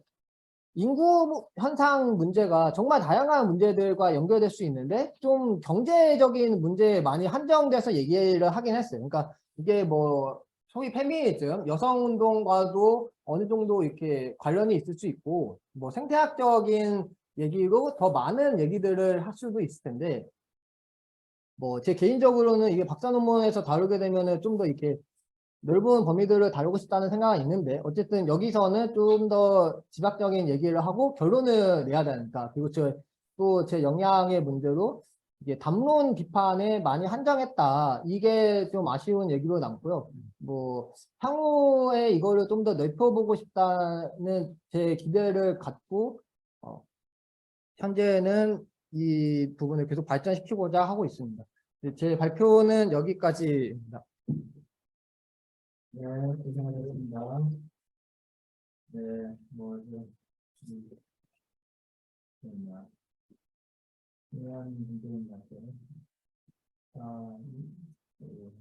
인구 현상 문제가 정말 다양한 문제들과 연결될 수 있는데 좀 경제적인 문제에 많이 한정돼서 얘기를 하긴 했어요. 그러니까 이게 뭐 소위 페미니즘, 여성운동과도 어느 정도 이렇게 관련이 있을 수 있고 뭐 생태학적인 얘기로 더 많은 얘기들을 할 수도 있을 텐데 뭐 제 개인적으로는 이게 박사 논문에서 다루게 되면은 좀 더 이렇게 넓은 범위들을 다루고 싶다는 생각은 있는데 어쨌든 여기서는 좀 더 지박적인 얘기를 하고 결론을 내야 되니까 그리고 또 제 역량의 문제로 이게 담론 비판에 많이 한정했다. 이게 좀 아쉬운 얘기로 남고요. 뭐 향후에 이거를 좀 더 넓혀보고 싶다는 제 기대를 갖고 현재는 이 부분을 계속 발전시키고자 하고 있습니다. 제 발표는 여기까지입니다. 네, 고생하셨습니다. 네, 뭐, 중요한 문제인 것 같아요. 그,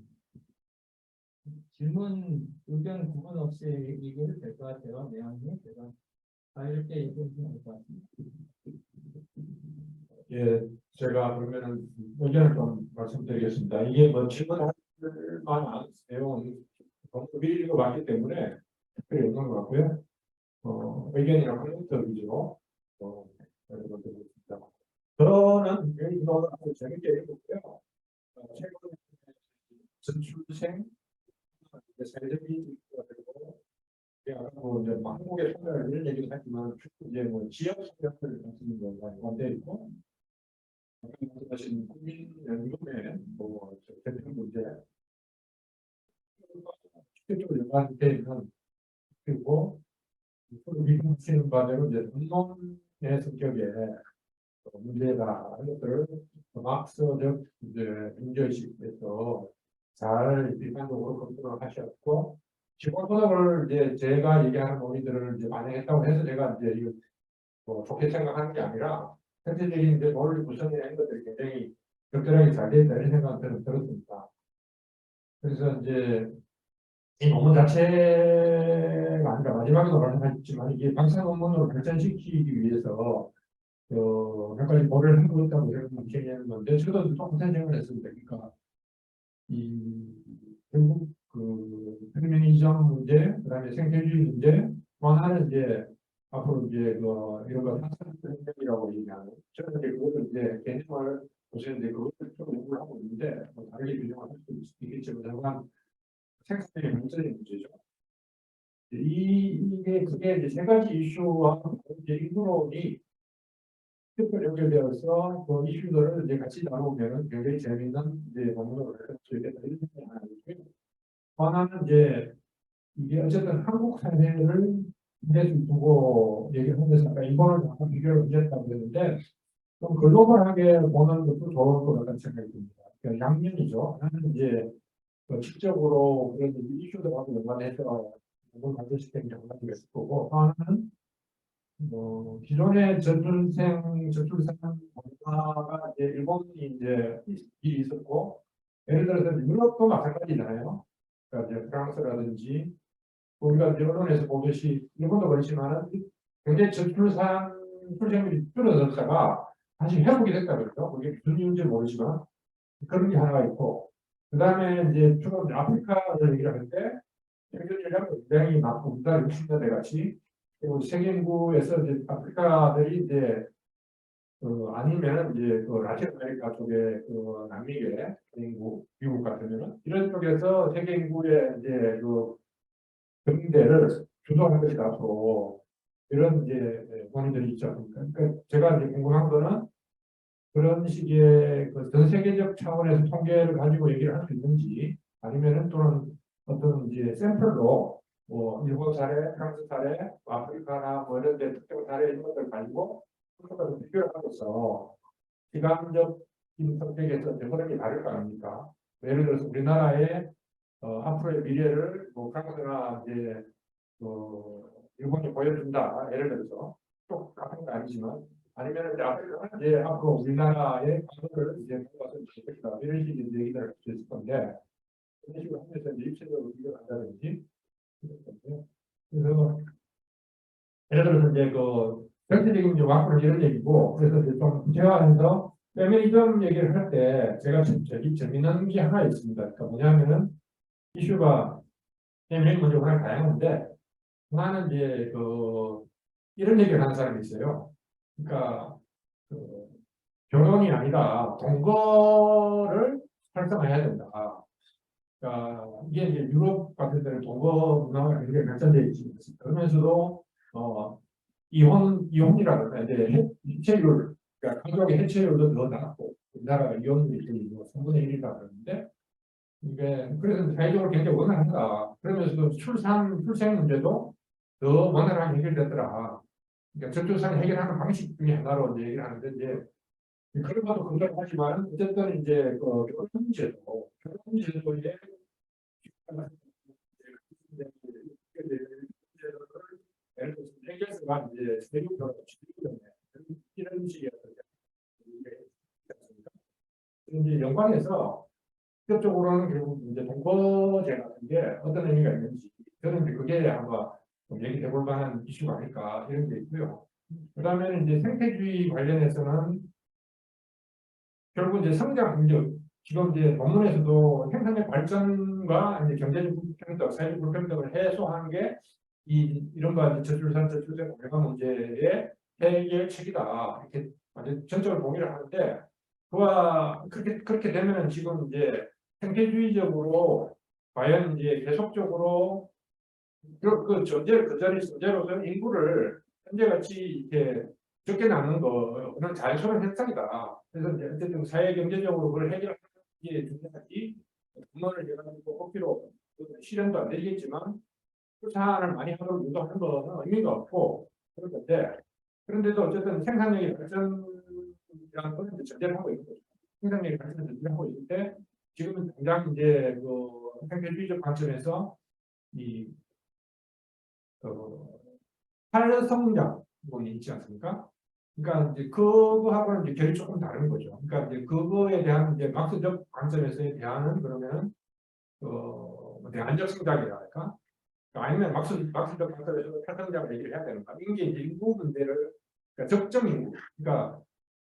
질문, 의견 구분 없이 얘기해도 될 것 같아요. 내용이. 제가 이렇게 얘기해주면 될 것 같습니다. 예, 제가 그러면은 의견을 좀 말씀드리겠습니다. 이게 뭐 질문할 만한 내용은 너무 미리 읽어봤기 때문에 특별히 없는 것 같고요. 의견이랑 컴퓨터 위주로 여쭤보겠습니다. 저는 여기 오늘 아주 재밌게 읽었고요. 최근에 전출생 세대비 그리고 뭐 이제 뭐 한국의 소멸 이런 얘기도 하지만 이제 뭐 지역 소멸을 가지는 거가 관대 있고 말씀하신 국민연금의 뭐 대표 문제 직접적으로 연관되어 있는 그리고 미국시는 바대로 이제 언론의 성격에 문제가 하는 것들을 막스적 이제 문제의식에서 잘 비판적으로 검토를 하셨고 기본소득을 이제 제가 얘기하는 논의들을 이제 반영했다고 해서 제가 이제 이거 뭐 좋게 생각하는 게 아니라 현실적인 이제 논리 구성이나 이런 것들이 굉장히 적절하게 잘 되어 있다 이런 생각들은 들었습니다. 그래서 이제 이 논문 자체가 아니라 마지막에도 말씀하셨지만 이게 박사 논문으로 발전시키기 위해서 몇 가지 고려를 하고 있다고 생각하는 건데 저도 똑같은 생각을 했습니다. 그러니까 결국 그 페미니즘 문제, 그다음에 생태주의 문제, 또 하나는 이제 앞으로 이제 이런 거 학생이라고 얘기하는 저는 이제 그거를 이제 개념을 보시는데 그것을 좀 연구를 하고 있는데 뭐 다르게 규정을 할 수 있겠지만 다만 생산적인 문제의 문제죠. 그게 이제 세 가지 이슈와 이제 인구론이 특별 연결되어서 그 이슈들을 이제 같이 나누면 굉장히 재미있는 이제 논문을 할 수 있겠다 이런 생각이 하나 있고요. 하나는 이제 이게 어쨌든 한국 사회를 이제 두고 얘기하면서 아까 인권을 약간 비교를 했다고 했는데 좀 글로벌하게 보는 것도 좋을 것 같다는 생각이 듭니다. 그러니까 양면이죠. 하나는 이제 직접으로 그런 이슈들하고 연관해서 공부를 만들시키는 경우가 있을 거고 하나는 기존의 저출산 문화가 이제 일본이 이제 일이 있었고 예를 들어서 유럽도 마찬가지잖아요. 그러니까 이제 프랑스라든지 우리가 이제 언론에서 보듯이 일본도 그렇지만은 굉장히 저출산 출생률이 줄어들었다가 다시 회복이 됐다 그러죠. 그게 무슨 이유인지 모르지만 그런 게 하나가 있고 그 다음에 이제 주로 아프리카를 얘기를 할 때 생존율이 굉장히 낮고 우리나라 60년대 같이 그리고 세계 인구에서 이제 아프리카들이 이제 아니면 이제 라틴 아메리카 쪽에 남미계 인구 미국 같으면은 이런 쪽에서 세계 인구의 이제 경제를 주도할 것이다 앞으로 이런 이제 논의들이 있죠. 그러니까 제가 이제 궁금한 거는 그런 식의 그 전 세계적 차원에서 통계를 가지고 얘기를 할 수 있는지 아니면은 또는 어떤 이제 샘플로 뭐 일본 사례, 프랑스 사례, 아프리카나 뭐 이런 데 특정 사례 이런 것들 가지고 서로 비교를 하면서 시간적인 선택에서 흐름이 다를 거 아닙니까? 예를 들어서 우리나라의 앞으로의 미래를 뭐 프랑스나 이제 일본이 보여준다. 예를 들어서 똑같은 건 아니지만 아니면 이제 아프리카는 이제 앞으로 우리나라의 과거를 이제 보고서 줄 것이다. 이런 식의 이제 얘기를 할 수 있을 건데 그런 식으로 하면서 이제 입체적으로 비교를 한다든지 그래서 예를 들어서 이제 그 전체적인 이제 와꾸는 이런 얘기고 그래서 이제 좀 구체화해서 페미니즘 얘기를 할 때 제가 저기 재미난 게 하나 있습니다. 그러니까 뭐냐면은 이슈가 페미니즘 먼저 워낙 다양한데 하나는 이제 이런 얘기를 하는 사람이 있어요. 그러니까 그 결혼이 아니라 동거를 활성화해야 된다. 그러니까 이게 이제 유럽 같은 데는 동거 문화가 굉장히 발전되어 있습니다. 그러면서도 이혼이라든가 이제 해체율, 그러니까 가족의 해체율도 더 낮고 우리나라가 이혼율이 3분의 1이라 그러는데 이게 그래서 사회적으로 굉장히 원활하다. 그러면서도 출생 문제도 더 원활하게 해결됐더라. 그러니까 저출산 해결하는 방식 중에 하나로 이제 얘기를 하는데 이제 그런 것도 긍정하지만 어쨌든 이제 결혼제도에 예를 들어서 헬게스가 이제 세금으로 이런 식의 이제 연관해서 직접적으로는 결국 이제 동거제 같은 게 어떤 의미가 있는지 저는 이제 그게 아마 좀 얘기해 볼 만한 이슈가 아닐까 이런 게 있고요. 그다음에 이제 생태주의 관련해서는 결국 이제 성장 이제 지금 이제 본문에서도 생산력 발전과 이제 경제적 불평등, 사회적 불평등을 해소하는 게 이른바 저출산, 저출생 고령화 문제의 해결책이다 이렇게 완전 전적으로 동의를 하는데 그와 그렇게 되면은 지금 이제 생태주의적으로 과연 이제 계속적으로 그 존재를 그 자리 존재로서 인구를 현재같이 이렇게 적게 낳는 거는 자연스러운 현상이다. 그래서 이제 어쨌든 사회 경제적으로 그걸 해결하는 게 중요하지. 돈을 해가지고 억지로 실현도 안 되겠지만 투자를 많이 하도록 유도하는 거는 의미가 없고 그런 건데 그런데도 어쨌든 생산력이 발전이라는 걸 전제를 하고 있는 거죠. 생산력이 발전을 전제를 하고 있는데 지금은 당장 이제 생태주의적 관점에서 이 활성장 부분이 있지 않습니까? 그러니까 이제 그거하고는 이제 결이 조금 다른 거죠. 그러니까 이제 그거에 대한 이제 막스적 관점에서 대하는 그러면은 대안적 성장이라 할까? 아니면 막스적 관점에서 탈성장을 얘기를 해야 되는가? 이게 이제 인구 문제를 그러니까 적정 인구. 그러니까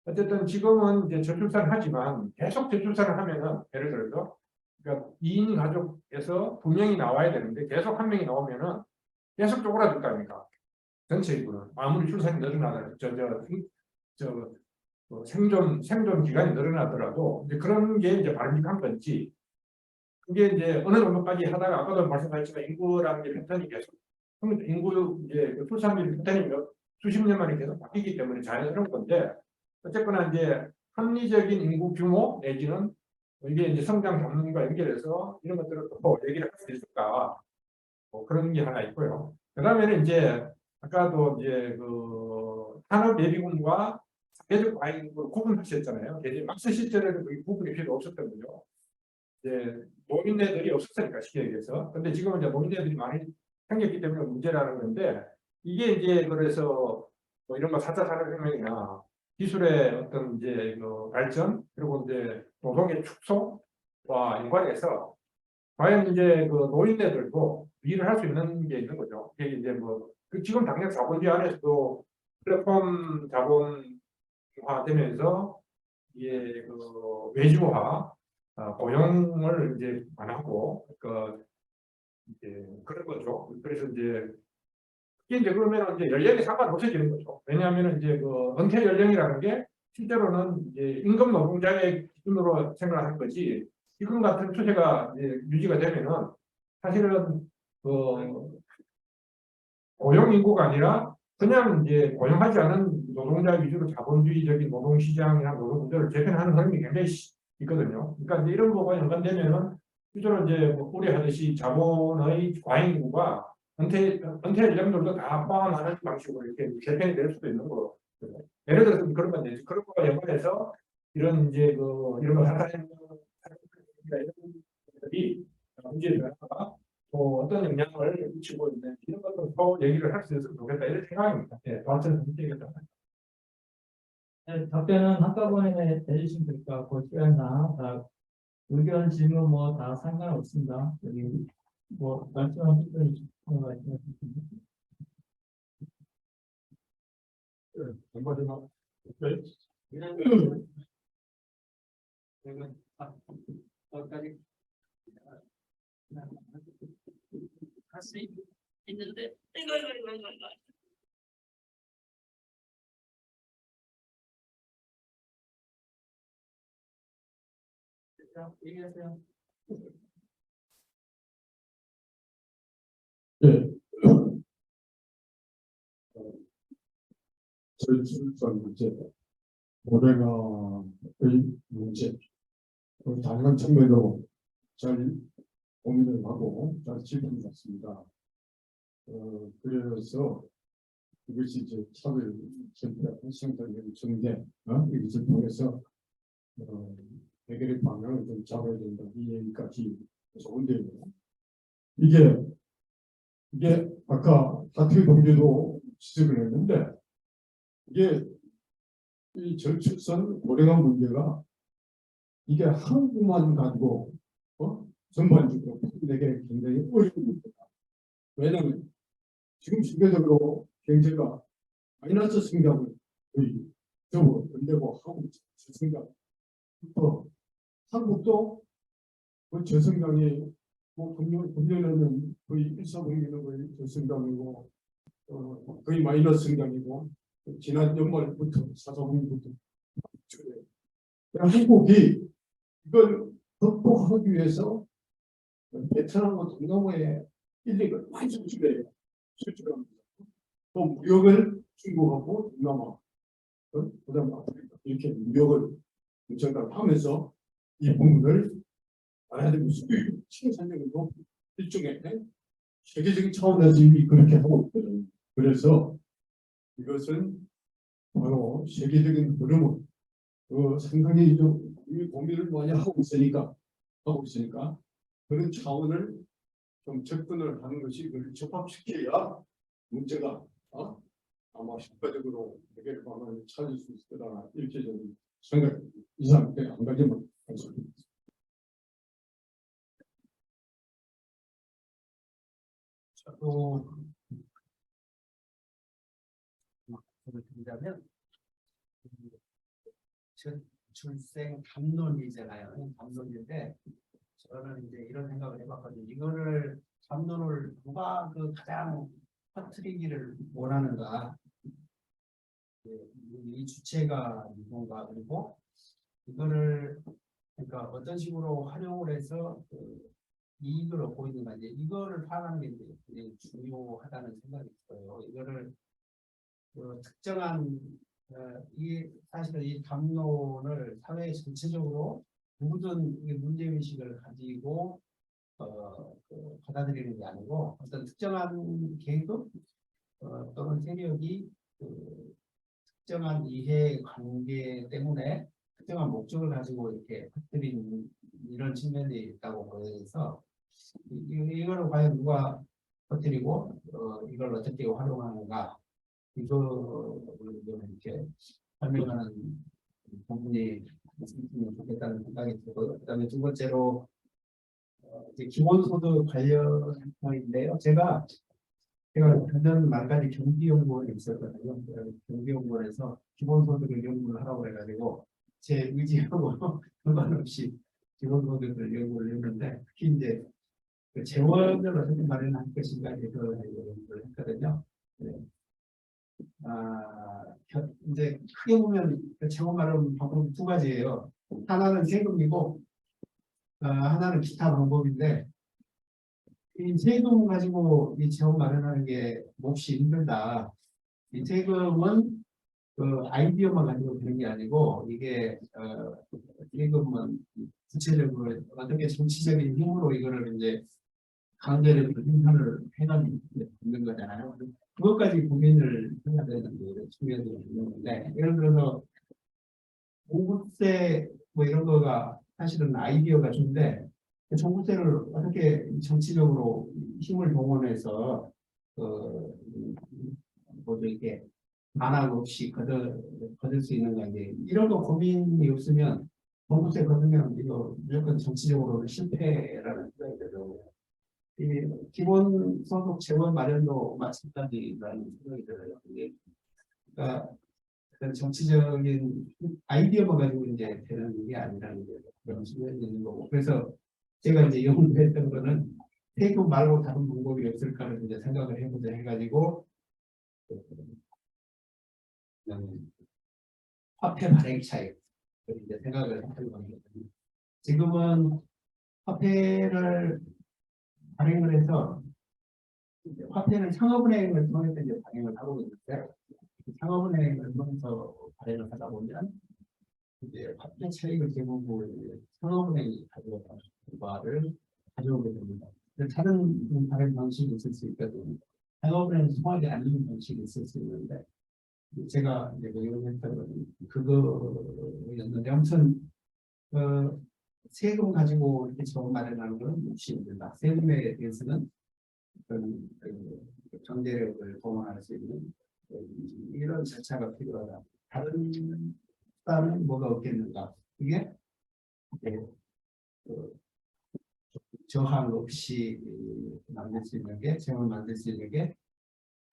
어쨌든 지금은 이제 저출산을 하지만 계속 저출산을 하면은 예를 들어서 그러니까 2인 가족에서 2명이 나와야 되는데 계속 1명이 나오면은 계속 쪼그라들 거 아닙니까? 전체 인구는 아무리 출산이 늘어나더라도 생존 기간이 늘어나더라도 이제 그런 게 이제 바람직한 건지 그게 이제 어느 정도까지 하다가 아까도 말씀하셨지만 인구라는 게 패턴이 계속 인구 이제 출산율 패턴이 수십 년 만에 계속 바뀌기 때문에 자연스러운 건데 어쨌거나 이제 합리적인 인구 규모 내지는 이게 이제 성장 전문과 연결해서 이런 것들을 또 얘기를 할 수 있을까 뭐 그런 게 하나 있고요. 그다음에는 이제 아까도 이제 산업 예비군과 사회적 과잉으로 구분하셨잖아요. 이제 막스 시절에는 그 구분이 필요 없었던 거죠. 이제 노인네들이 없었으니까 쉽게 얘기해서. 근데 지금은 이제 노인네들이 많이 생겼기 때문에 문제라는 건데 이게 이제 그래서 뭐 이런 거 4차 산업혁명이나 기술의 어떤 이제 발전 그리고 이제 노동의 축소와 연관해서 과연 이제 노인네들도 일을 할 수 있는 게 있는 거죠. 이게 이제 지금 당장 자본주의 안에서도 플랫폼 자본화되면서 이게 외주화, 고용을 이제 완화하고 이제 그런 거죠. 그래서 이제 이게 이제 그러면 이제 연령이 상관없어지는 거죠. 왜냐하면 이제 은퇴 연령이라는 게 실제로는 이제 임금 노동자의 기준으로 생각하는 거지. 지금 같은 추세가 이제 유지가 되면은 사실은 고용 인구가 아니라 그냥 이제 고용하지 않은 노동자 위주로 자본주의적인 노동시장이나 노동 구조를 재편하는 흐름이 굉장히 있거든요. 그러니까 이제 이런 거가 연관되면은 실제로 이제 뭐 우려하듯이 자본의 과잉과 은퇴 연령들도 다 포함하는 방식으로 이렇게 재편이 될 수도 있는 거고. 예를 들어서 그런 건데 그런 거와 연관해서 이런 이제 그 이런 걸 하는 것들이 문제에 변화가 또 어떤 영향을 미치고 있는 이런 것도 더 얘기를 할 수 있으면 좋겠다 이런 생각입니다. 예, 저한테는 문제겠다. 네, 답변은 한꺼번에 해주시면 될 것 같고 시간이나 의견 질문 뭐 다 상관없습니다. 여기 뭐 말씀하신 분이 말씀하셨습니다. 한마디만. 어디까지 할 수 있는데 이거 얘기하세요. 예. 저출산 문제, 고령화의 문제, 다양한 측면으로 잘 고민을 하고 잘 짚은 것 같습니다. 그래서 이것이 이제 차별 생산력 증대 이것을 통해서 해결의 방향을 좀 잡아야 된다. 이 얘기까지 좋은데요. 이게 아까 다트 동지도 지적을 했는데 이게 이 저출산 고령화 문제가 이게 한국만 가지고 전반적으로 내게 굉장히 어려운 문제다. 왜냐하면 지금 세계적으로 경제가 마이너스 성장을 거의 적으로 건대고 하고 저성장부터 한국도 그 저성장이 뭐 금년에는 거의 1.4분기는 거의 저성장이고 거의 마이너스 성장이고 지난 연말부터 4.4분기부터 한국이 이걸 극복하기 위해서 베트남과 동남아에 인력을 많이 수출합니다. 또 무역을 중국하고 동남아, 그다음에 아프리카 이렇게 무역을 엄청나게 하면서 이 부분을 알아야 되고 생산력도 일종의 세계적인 차원에서 이미 그렇게 하고 있거든요. 그래서 이것은 바로 세계적인 흐름을 상당히 좀 고민을 많이 하고 있으니까 그런 차원을 좀 접근을 하는 것이 그걸 접합시켜야 문제가 아마 효과적으로 해결 방안을 찾을 수 있을 거다 이렇게 저는 생각합니다. 이상 한 가지만 말씀드립니다. 또 드리자면 출생 담론이잖아요. 담론인데 저는 이제 이런 생각을 해봤거든요. 이거를 담론을 누가 그 가장 퍼뜨리기를 원하는가? 이 주체가 누군가 그리고 이거를 그러니까 어떤 식으로 활용을 해서 이익을 얻고 있는가 이제 이거를 파악하는 게 굉장히 중요하다는 생각이 들어요. 이거를 특정한 이 사실은 이 담론을 사회 전체적으로 누구든 문제의식을 가지고 받아들이는 게 아니고 어떤 특정한 계급 또는 세력이 특정한 이해관계 때문에 특정한 목적을 가지고 이렇게 퍼뜨린 이런 측면이 있다고 보여서 이거를 과연 누가 퍼뜨리고 이걸 어떻게 활용하는가 이거를 이렇게 설명하는 부분이 있으면 좋겠다는 생각이 들고요. 그다음에 두 번째로 이제 기본소득 관련인데요. 제가 작년 말까지 경기연구원에 있었거든요. 경기연구원에서 기본소득을 연구를 하라고 해가지고 제 의지하고 상관없이 기본소득을 연구를 했는데 특히 이제 그 재원을 어떻게 마련할 것인가 이걸 연구를 했거든요. 네. 이제 크게 보면 재원 마련 방법 두 가지예요. 하나는 세금이고 하나는 기타 방법인데 이 세금 가지고 이 재원 마련하는 게 몹시 힘들다. 이 세금은 그 아이디어만 가지고 되는 게 아니고 이게 세금은 구체적으로 어떻게 정치적인 힘으로 이거를 이제 강제로 생산을 해가지고 있는 거잖아요. 그것까지 고민을 해야 되는 측면이 있는 건데 예를 들어서 종부세 뭐 이런 거가 사실은 아이디어가 좋은데 종부세를 어떻게 정치적으로 힘을 동원해서 뭐죠 이렇게 반항 없이 거둘 수 있는 건지 이런 거 고민이 없으면 종부세 거두면 이거 무조건 정치적으로 실패라는 생각이 들어요. 이 기본소득 재원 마련도 마찬가지라는 생각이 들어요. 이게 그러니까 어떤 정치적인 아이디어만 가지고 이제 되는 게 아니라는 게 그런 측면이 있는 거고 그래서 제가 이제 연구했던 거는 세금 말고 다른 방법이 없을까를 이제 생각을 해보자 해가지고 화폐 발행 차익 이제 생각을 했던 겁니다. 지금은 화폐를 발행을 해서 화폐는 창업은행을 통해서 이제 발행을 하고 있는데 창업은행을 통해서 발행을 하다 보면 이제 화폐 차익을 대부분 창업은행이 가져가를 가져오게 됩니다. 다른 발행 방식이 있을 수 있거든요. 창업은행이 통하지 않는 방식이 있을 수 있는데 제가 이제 의논했던 건 그거였는데 아무튼 세금 가지고 이렇게 처음 마련하는 건 몫이 힘들다. 세금에 대해서는 어떤 경제력을 동원할 수 있는 이런 절차가 필요하다. 다른 수단은 뭐가 없겠는가? 이게 저항 없이 만들 수 있는 게, 재원을 만들 수 있는 게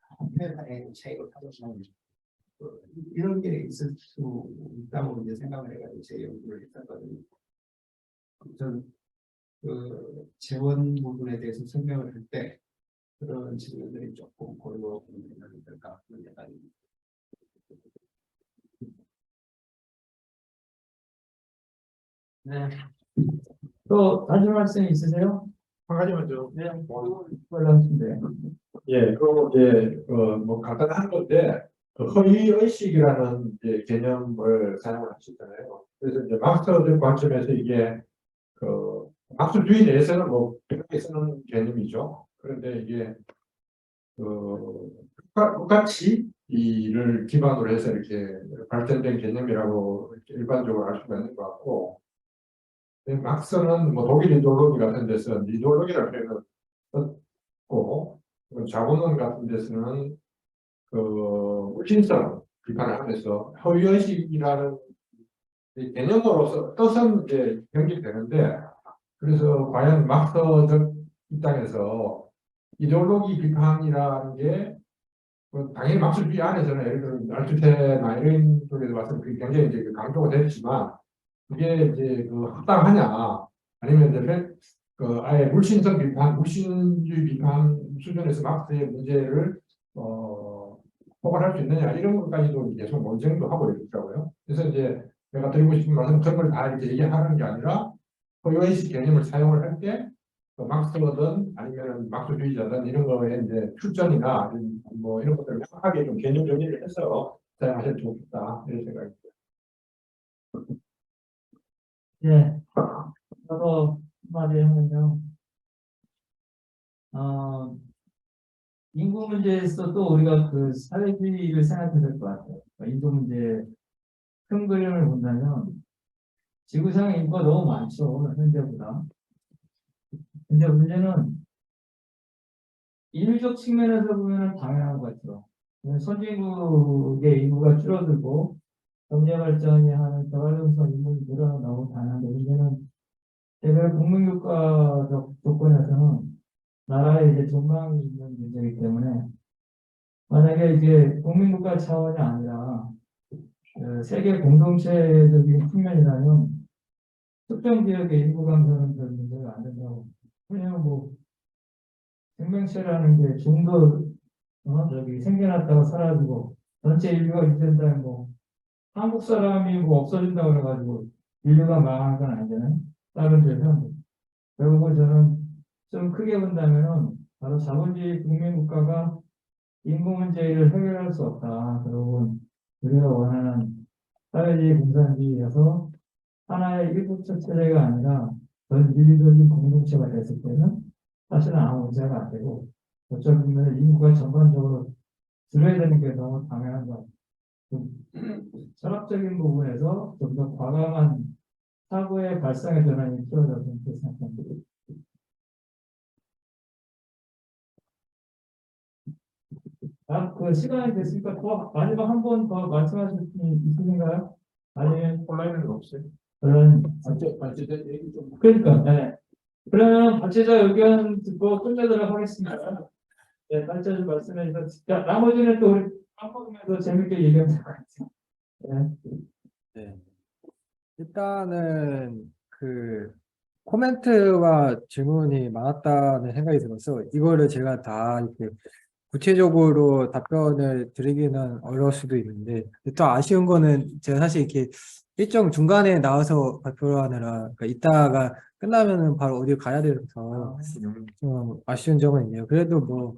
화폐의 차익을 가져오는 이런 게 있을 수 있다고 이제 생각을 해가지고 제 연구를 했었거든요. 아무튼 그 재원 부분에 대해서 설명을 할 때 그런 측면들이 조금 고려가 될까 그런 생각입니다. 네. 또 다시 말씀 있으세요? 한 가지만 좀. 네. 올라오시면 돼요. 예, 그 이제 뭐 간단한 건데 그 허위 의식이라는 이제 개념을 사용을 하시잖아요. 그래서 이제 마스터적 관점에서 이게 그 학술주의 내에서는 뭐 편하게 쓰는 개념이죠. 그런데 이게 국가치를 기반으로 해서 이렇게 발전된 개념이라고 이렇게 일반적으로 알 수가 있는 것 같고, 막스는 뭐 독일 이데올로기 같은 데서 이데올로기라는 표현을 썼고, 자본론 같은 데서는 그 물신성 비판을 하면서 허위의식이라는 개념으로서 뜻은 이제 경직되는데, 그래서 과연 막스적 입장에서 이데올로기 비판이라는 게 당연히 막스주의 안에서는 예를 들어 알투테나 이런 쪽에서 봤을 때 굉장히 이제 강조가 됐지만 그게 이제 그 합당하냐 아니면 이제 그 아예 물신성 비판, 물신주의 비판 수준에서 막스의 문제를 포괄할 수 있느냐 이런 것까지도 계속 논쟁도 하고 있더라고요. 그래서 이제 내가 드리고 싶은 말씀 그런 걸 다 이렇게 얘기하는 게 아니라 허위의식 개념을 사용을 할 때 막스든 아니면 막스주의자든 이런 거에 이제 출전이나 뭐 이런 것들을 명확하게 좀 개념 정리를 해서 사용하시면 좋겠다 이런 생각입니다. 네. 저도 한마디 하면요. 인구 문제에서 또 우리가 그 사회주의를 생각해야 될 것 같아요. 인구 문제 큰 그림을 본다면 지구상에 인구가 너무 많죠. 현재보다. 근데 문제는 인류적 측면에서 보면 당연한 것 같아요. 선진국의 인구가 줄어들고 경제 발전이 하는 개발도상 인구가 늘어나고 당연한데 문제는 개별 국민국가적 조건에서는 나라에 이제 전망이 있는 문제이기 때문에 만약에 이제 국민국가 차원이 아니라 세계 공동체적인 측면이라면 특정 지역의 인구 감소는 별 문제가 안 된다고. 왜냐면 뭐 생명체라는 게 좀 더 생겨났다가 사라지고 전체 인류가 유지된다면 뭐 한국 사람이 뭐 없어진다고 해가지고 인류가 망한 건 아니잖아요. 다른 데서 결국은 저는 좀 크게 본다면은 바로 자본주의 국민국가가 인구 문제를 해결할 수 없다. 결국은 우리가 원하는 사회주의 공산주의여서 하나의 일부처 체제가 아니라 전 인류적인 공동체가 됐을 때는 사실은 아무 문제가 안 되고 어쩔 보면 인구가 전반적으로 줄여야 되는 게 너무 당연한 것 같아요. 철학적인 부분에서 좀 더 과감한 사고의 발상의 전환이 필요하다고 생각합니다. 그 시간이 됐으니까 더 마지막 한 번 더 말씀하실 분 있으신가요? 아니면 온라인은 없어요. 그런 발제된 얘기 좀. 그러니까 네. 그러면 발제자 의견 듣고 끝내도록 하겠습니다. 네, 발제자 말씀해 주셔서 나머지는 또 우리 밥 먹으면서 재밌게 얘기하면 될 것 같아요. 네. 네. 일단은 그 코멘트와 질문이 많았다는 생각이 들어서 이거를 제가 다 이렇게 구체적으로 답변을 드리기는 어려울 수도 있는데 또 아쉬운 거는 제가 사실 이렇게 일정 중간에 나와서 발표를 하느라 그러니까 이따가 끝나면은 바로 어디 가야 돼서 좀 아쉬운 점은 있네요. 그래도 뭐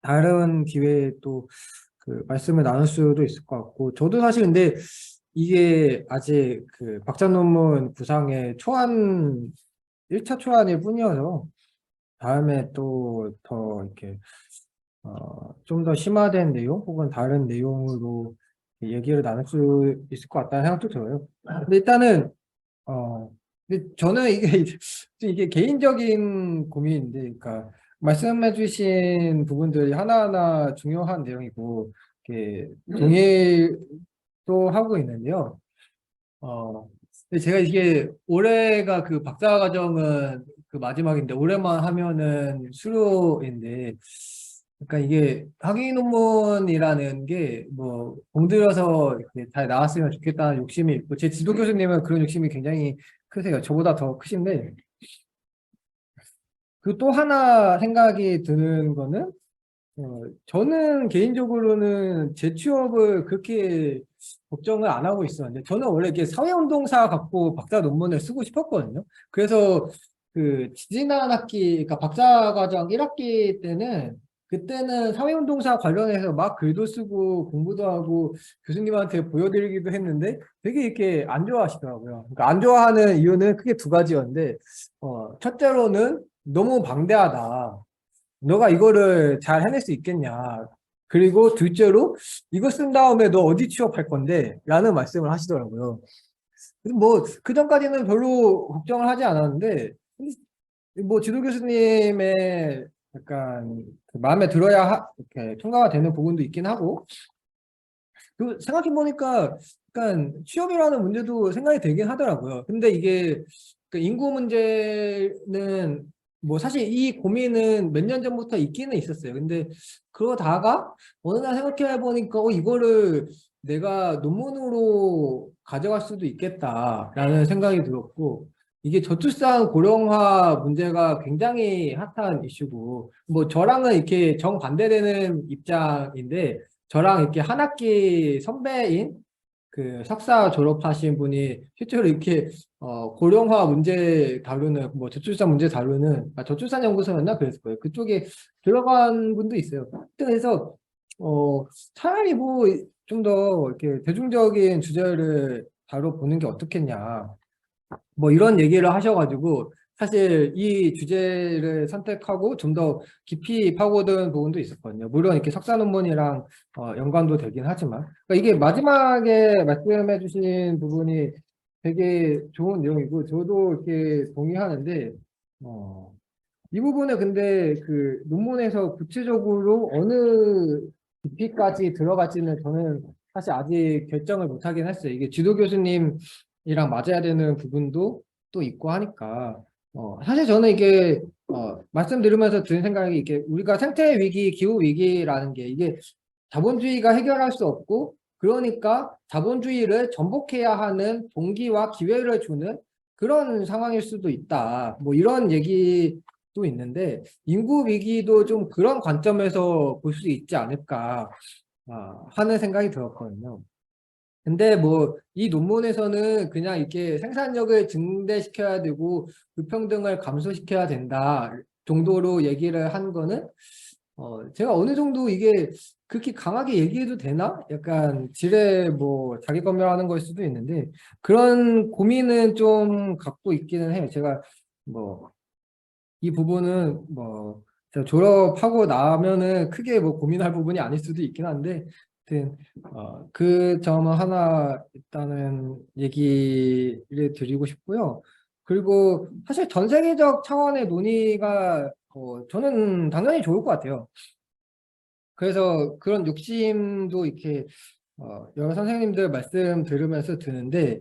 다른 기회에 또 그 말씀을 나눌 수도 있을 것 같고 저도 사실 근데 이게 아직 그 박사 논문 구상의 초안 1차 초안일 뿐이어서 다음에 또 더 이렇게 좀 더 심화된 내용 혹은 다른 내용으로 얘기를 나눌 수 있을 것 같다는 생각도 들어요. 근데 일단은 근데 저는 이게 개인적인 고민인데, 그러니까 말씀해주신 부분들이 하나하나 중요한 내용이고 이렇게 동의도 하고 있는데요. 근데 제가 이게 올해가 그 박사과정은 그 마지막인데 올해만 하면은 수료인데 그러니까 이게 학위 논문이라는 게 뭐 공들여서 이렇게 잘 나왔으면 좋겠다는 욕심이 있고 제 지도 교수님은 그런 욕심이 굉장히 크세요. 저보다 더 크신데 그 또 하나 생각이 드는 거는 저는 개인적으로는 제 취업을 그렇게 걱정을 안 하고 있었는데 저는 원래 이렇게 사회운동사 갖고 박사 논문을 쓰고 싶었거든요. 그래서 그 지난 학기, 그러니까 박사과정 1학기 때는 그때는 사회운동사 관련해서 막 글도 쓰고 공부도 하고 교수님한테 보여드리기도 했는데 되게 이렇게 안 좋아하시더라고요. 그러니까 안 좋아하는 이유는 크게 두 가지였는데 첫째로는 너무 방대하다. 너가 이거를 잘 해낼 수 있겠냐. 그리고 둘째로 이거 쓴 다음에 너 어디 취업할 건데? 라는 말씀을 하시더라고요. 뭐 그 전까지는 별로 걱정을 하지 않았는데 뭐 지도 교수님의 약간 그 마음에 들어야 이렇게 통과가 되는 부분도 있긴 하고 그 생각해 보니까 약간 취업이라는 문제도 생각이 되긴 하더라고요. 근데 이게 그 인구 문제는 뭐 사실 이 고민은 몇 년 전부터 있기는 있었어요. 근데 그러다가 어느 날 생각해 보니까 이거를 내가 논문으로 가져갈 수도 있겠다라는 생각이 들었고 이게 저출산 고령화 문제가 굉장히 핫한 이슈고 뭐 저랑은 이렇게 정반대되는 입장인데 저랑 이렇게 한 학기 선배인 그 석사 졸업하신 분이 실제로 이렇게 고령화 문제 다루는 뭐 저출산 문제 다루는 저출산 연구소였나 그랬을 거예요. 그쪽에 들어간 분도 있어요. 그래서 차라리 뭐 좀 더 이렇게 대중적인 주제를 다뤄보는 게 어떻겠냐. 뭐 이런 얘기를 하셔가지고 사실 이 주제를 선택하고 좀 더 깊이 파고든 부분도 있었거든요. 물론 이렇게 석사 논문이랑 연관도 되긴 하지만 그러니까 이게 마지막에 말씀해 주신 부분이 되게 좋은 내용이고 저도 이렇게 동의하는데 이 부분에 근데 그 논문에서 구체적으로 어느 깊이까지 들어갈지는 저는 사실 아직 결정을 못 하긴 했어요. 이게 지도 교수님이랑 맞아야 되는 부분도 또 있고 하니까 사실 저는 이게 말씀 들으면서 드는 생각이 이게 우리가 생태 위기, 기후 위기라는 게 이게 자본주의가 해결할 수 없고 그러니까 자본주의를 전복해야 하는 동기와 기회를 주는 그런 상황일 수도 있다. 뭐 이런 얘기도 있는데 인구 위기도 좀 그런 관점에서 볼 수 있지 않을까 하는 생각이 들었거든요. 근데 뭐 이 논문에서는 그냥 이렇게 생산력을 증대시켜야 되고 불평등을 감소시켜야 된다 정도로 얘기를 한 거는 제가 어느 정도 이게 그렇게 강하게 얘기해도 되나? 약간 지레 뭐 자기 검열하는 걸 수도 있는데 그런 고민은 좀 갖고 있기는 해요. 제가 뭐 이 부분은 뭐 제가 졸업하고 나면은 크게 뭐 고민할 부분이 아닐 수도 있긴 한데 하여튼 그 점은 하나 일단은 얘기를 드리고 싶고요. 그리고 사실 전 세계적 차원의 논의가 저는 당연히 좋을 것 같아요. 그래서 그런 욕심도 이렇게 여러 선생님들 말씀 들으면서 드는데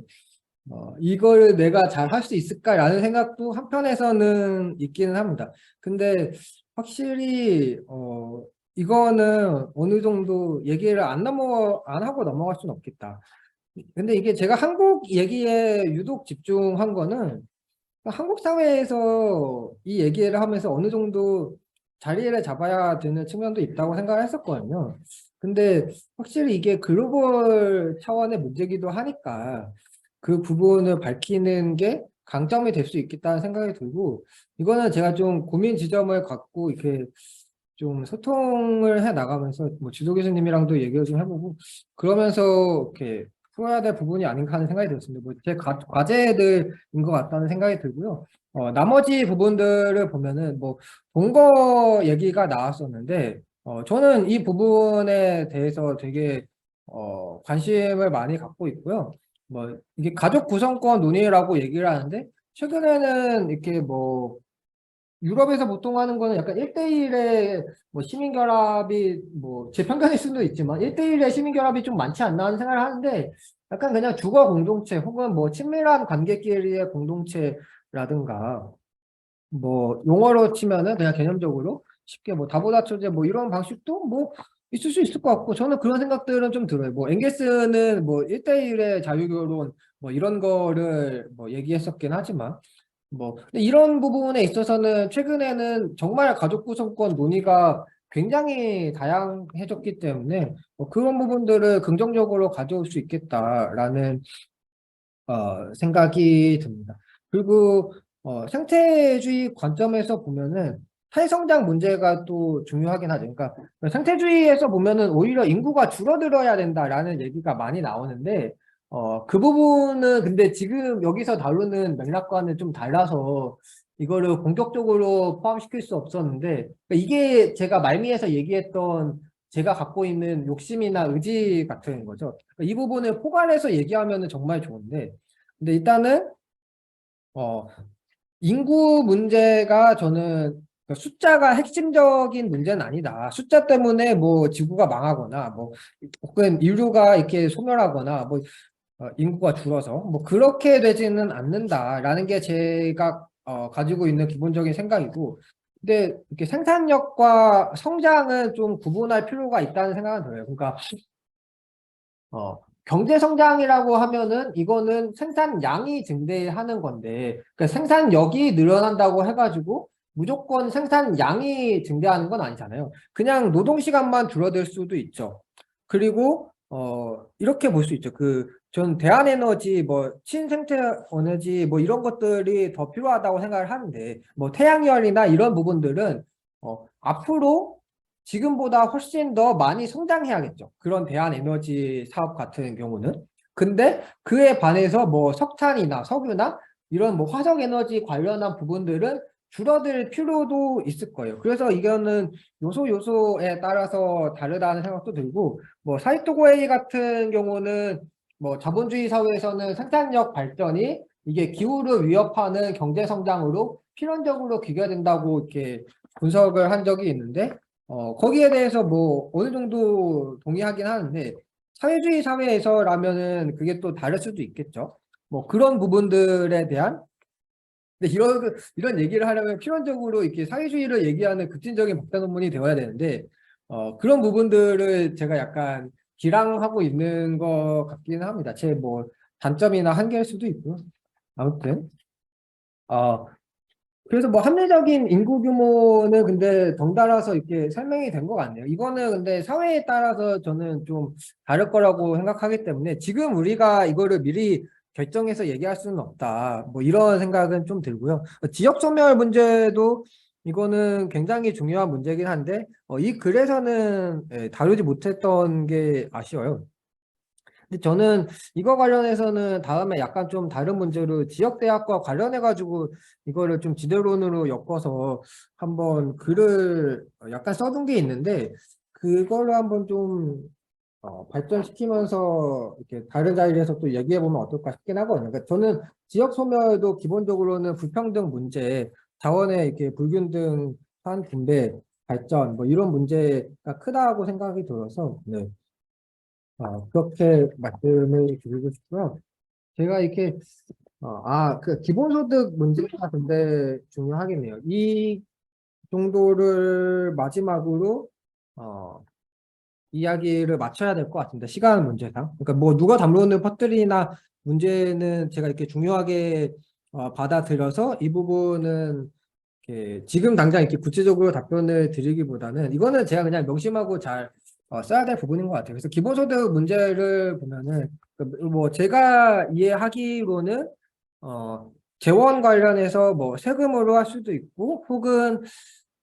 이거를 내가 잘 할 수 있을까라는 생각도 한편에서는 있기는 합니다. 근데 확실히 이거는 어느 정도 얘기를 안 하고 넘어갈 수는 없겠다. 근데 이게 제가 한국 얘기에 유독 집중한 거는 한국 사회에서 이 얘기를 하면서 어느 정도 자리를 잡아야 되는 측면도 있다고 생각을 했었거든요. 근데 확실히 이게 글로벌 차원의 문제기도 하니까 그 부분을 밝히는 게 강점이 될 수 있겠다는 생각이 들고 이거는 제가 좀 고민 지점을 갖고 이렇게 좀 소통을 해 나가면서 뭐 지도 교수님이랑도 얘기를 좀 해보고 그러면서 이렇게 풀어야 될 부분이 아닌가 하는 생각이 들었습니다. 뭐 제 과제들인 것 같다는 생각이 들고요. 나머지 부분들을 보면은 뭐 동거 얘기가 나왔었는데 저는 이 부분에 대해서 되게 관심을 많이 갖고 있고요. 뭐 이게 가족 구성권 논의라고 얘기를 하는데 최근에는 이렇게 뭐 유럽에서 보통 하는 거는 약간 1대1의 뭐 시민결합이 뭐 제 편견일 수도 있지만 1대1의 시민결합이 좀 많지 않나 하는 생각을 하는데 약간 그냥 주거 공동체 혹은 뭐 친밀한 관계끼리의 공동체라든가 뭐 용어로 치면은 그냥 개념적으로 쉽게 뭐 다보다초제 뭐 이런 방식도 뭐 있을 수 있을 것 같고 저는 그런 생각들은 좀 들어요. 뭐 엥게스는 뭐 1대1의 자유결혼 뭐 이런 거를 뭐 얘기했었긴 하지만 뭐 근데 이런 부분에 있어서는 최근에는 정말 가족 구성권 논의가 굉장히 다양해졌기 때문에 뭐 그런 부분들을 긍정적으로 가져올 수 있겠다라는 생각이 듭니다. 그리고 생태주의 관점에서 보면은 탈성장 문제가 또 중요하긴 하죠. 그러니까 생태주의에서 보면은 오히려 인구가 줄어들어야 된다라는 얘기가 많이 나오는데 그 부분은 근데 지금 여기서 다루는 맥락과는 좀 달라서 이거를 공격적으로 포함시킬 수 없었는데 그러니까 이게 제가 말미에서 얘기했던 제가 갖고 있는 욕심이나 의지 같은 거죠. 그러니까 이 부분을 포괄해서 얘기하면은 정말 좋은데 근데 일단은 어 인구 문제가 저는 숫자가 핵심적인 문제는 아니다. 숫자 때문에 뭐 지구가 망하거나 뭐 혹은 인류가 이렇게 소멸하거나 뭐 인구가 줄어서 뭐 그렇게 되지는 않는다라는 게 제가 가지고 있는 기본적인 생각이고 근데 이렇게 생산력과 성장은 좀 구분할 필요가 있다는 생각은 들어요. 그러니까 경제 성장이라고 하면은 이거는 생산량이 증대하는 건데 그러니까 생산력이 늘어난다고 해가지고 무조건 생산량이 증대하는 건 아니잖아요. 그냥 노동 시간만 줄어들 수도 있죠. 그리고 이렇게 볼 수 있죠. 전 대한에너지 뭐 친생태 에너지 뭐 이런 것들이 더 필요하다고 생각을 하는데 뭐 태양열이나 이런 부분들은 앞으로 지금보다 훨씬 더 많이 성장해야겠죠. 그런 대한에너지 사업 같은 경우는. 근데 그에 반해서 뭐 석탄이나 석유나 이런 뭐 화석에너지 관련한 부분들은 줄어들 필요도 있을 거예요. 그래서 이거는 요소에 따라서 다르다는 생각도 들고 뭐 사이토고에이 같은 경우는 뭐 자본주의 사회에서는 생산력 발전이 이게 기후를 위협하는 경제 성장으로 필연적으로 귀결된다고 이렇게 분석을 한 적이 있는데 거기에 대해서 뭐 어느 정도 동의하긴 하는데 사회주의 사회에서라면은 그게 또 다를 수도 있겠죠. 뭐 그런 부분들에 대한 근데 이런 얘기를 하려면 필연적으로 이렇게 사회주의를 얘기하는 급진적인 박사 논문이 되어야 되는데 그런 부분들을 제가 약간 기량하고 있는 것 같기는 합니다. 제 뭐 단점이나 한계일 수도 있고요. 아무튼 그래서 뭐 합리적인 인구 규모는 근데 덩달아서 이렇게 설명이 된 것 같네요. 이거는 근데 사회에 따라서 저는 좀 다를 거라고 생각하기 때문에 지금 우리가 이거를 미리 결정해서 얘기할 수는 없다. 뭐 이런 생각은 좀 들고요. 지역 소멸 문제도 이거는 굉장히 중요한 문제긴 한데 이 글에서는 다루지 못했던 게 아쉬워요. 근데 저는 이거 관련해서는 다음에 약간 좀 다른 문제로 지역대학과 관련해가지고 이거를 좀 지도론으로 엮어서 한번 글을 약간 써둔 게 있는데 그걸로 한번 좀 발전시키면서 이렇게 다른 자리에서 또 얘기해보면 어떨까 싶긴 하거든요. 그러니까 저는 지역 소멸도 기본적으로는 불평등 문제, 자원의 이렇게 불균등한 분배, 발전 뭐 이런 문제가 크다고 생각이 들어서 네. 그렇게 말씀을 드리고 싶고요. 제가 이렇게 그 기본소득 문제가 근데 중요하겠네요. 이 정도를 마지막으로 이야기를 맞춰야 될 것 같습니다. 시간 문제상. 그러니까 뭐 누가 담론을 퍼뜨리나 문제는 제가 이렇게 중요하게 받아들여서 이 부분은 이렇게 지금 당장 이렇게 구체적으로 답변을 드리기보다는 이거는 제가 그냥 명심하고 잘 써야 될 부분인 것 같아요. 그래서 기본소득 문제를 보면은 뭐 제가 이해하기로는 재원 관련해서 뭐 세금으로 할 수도 있고 혹은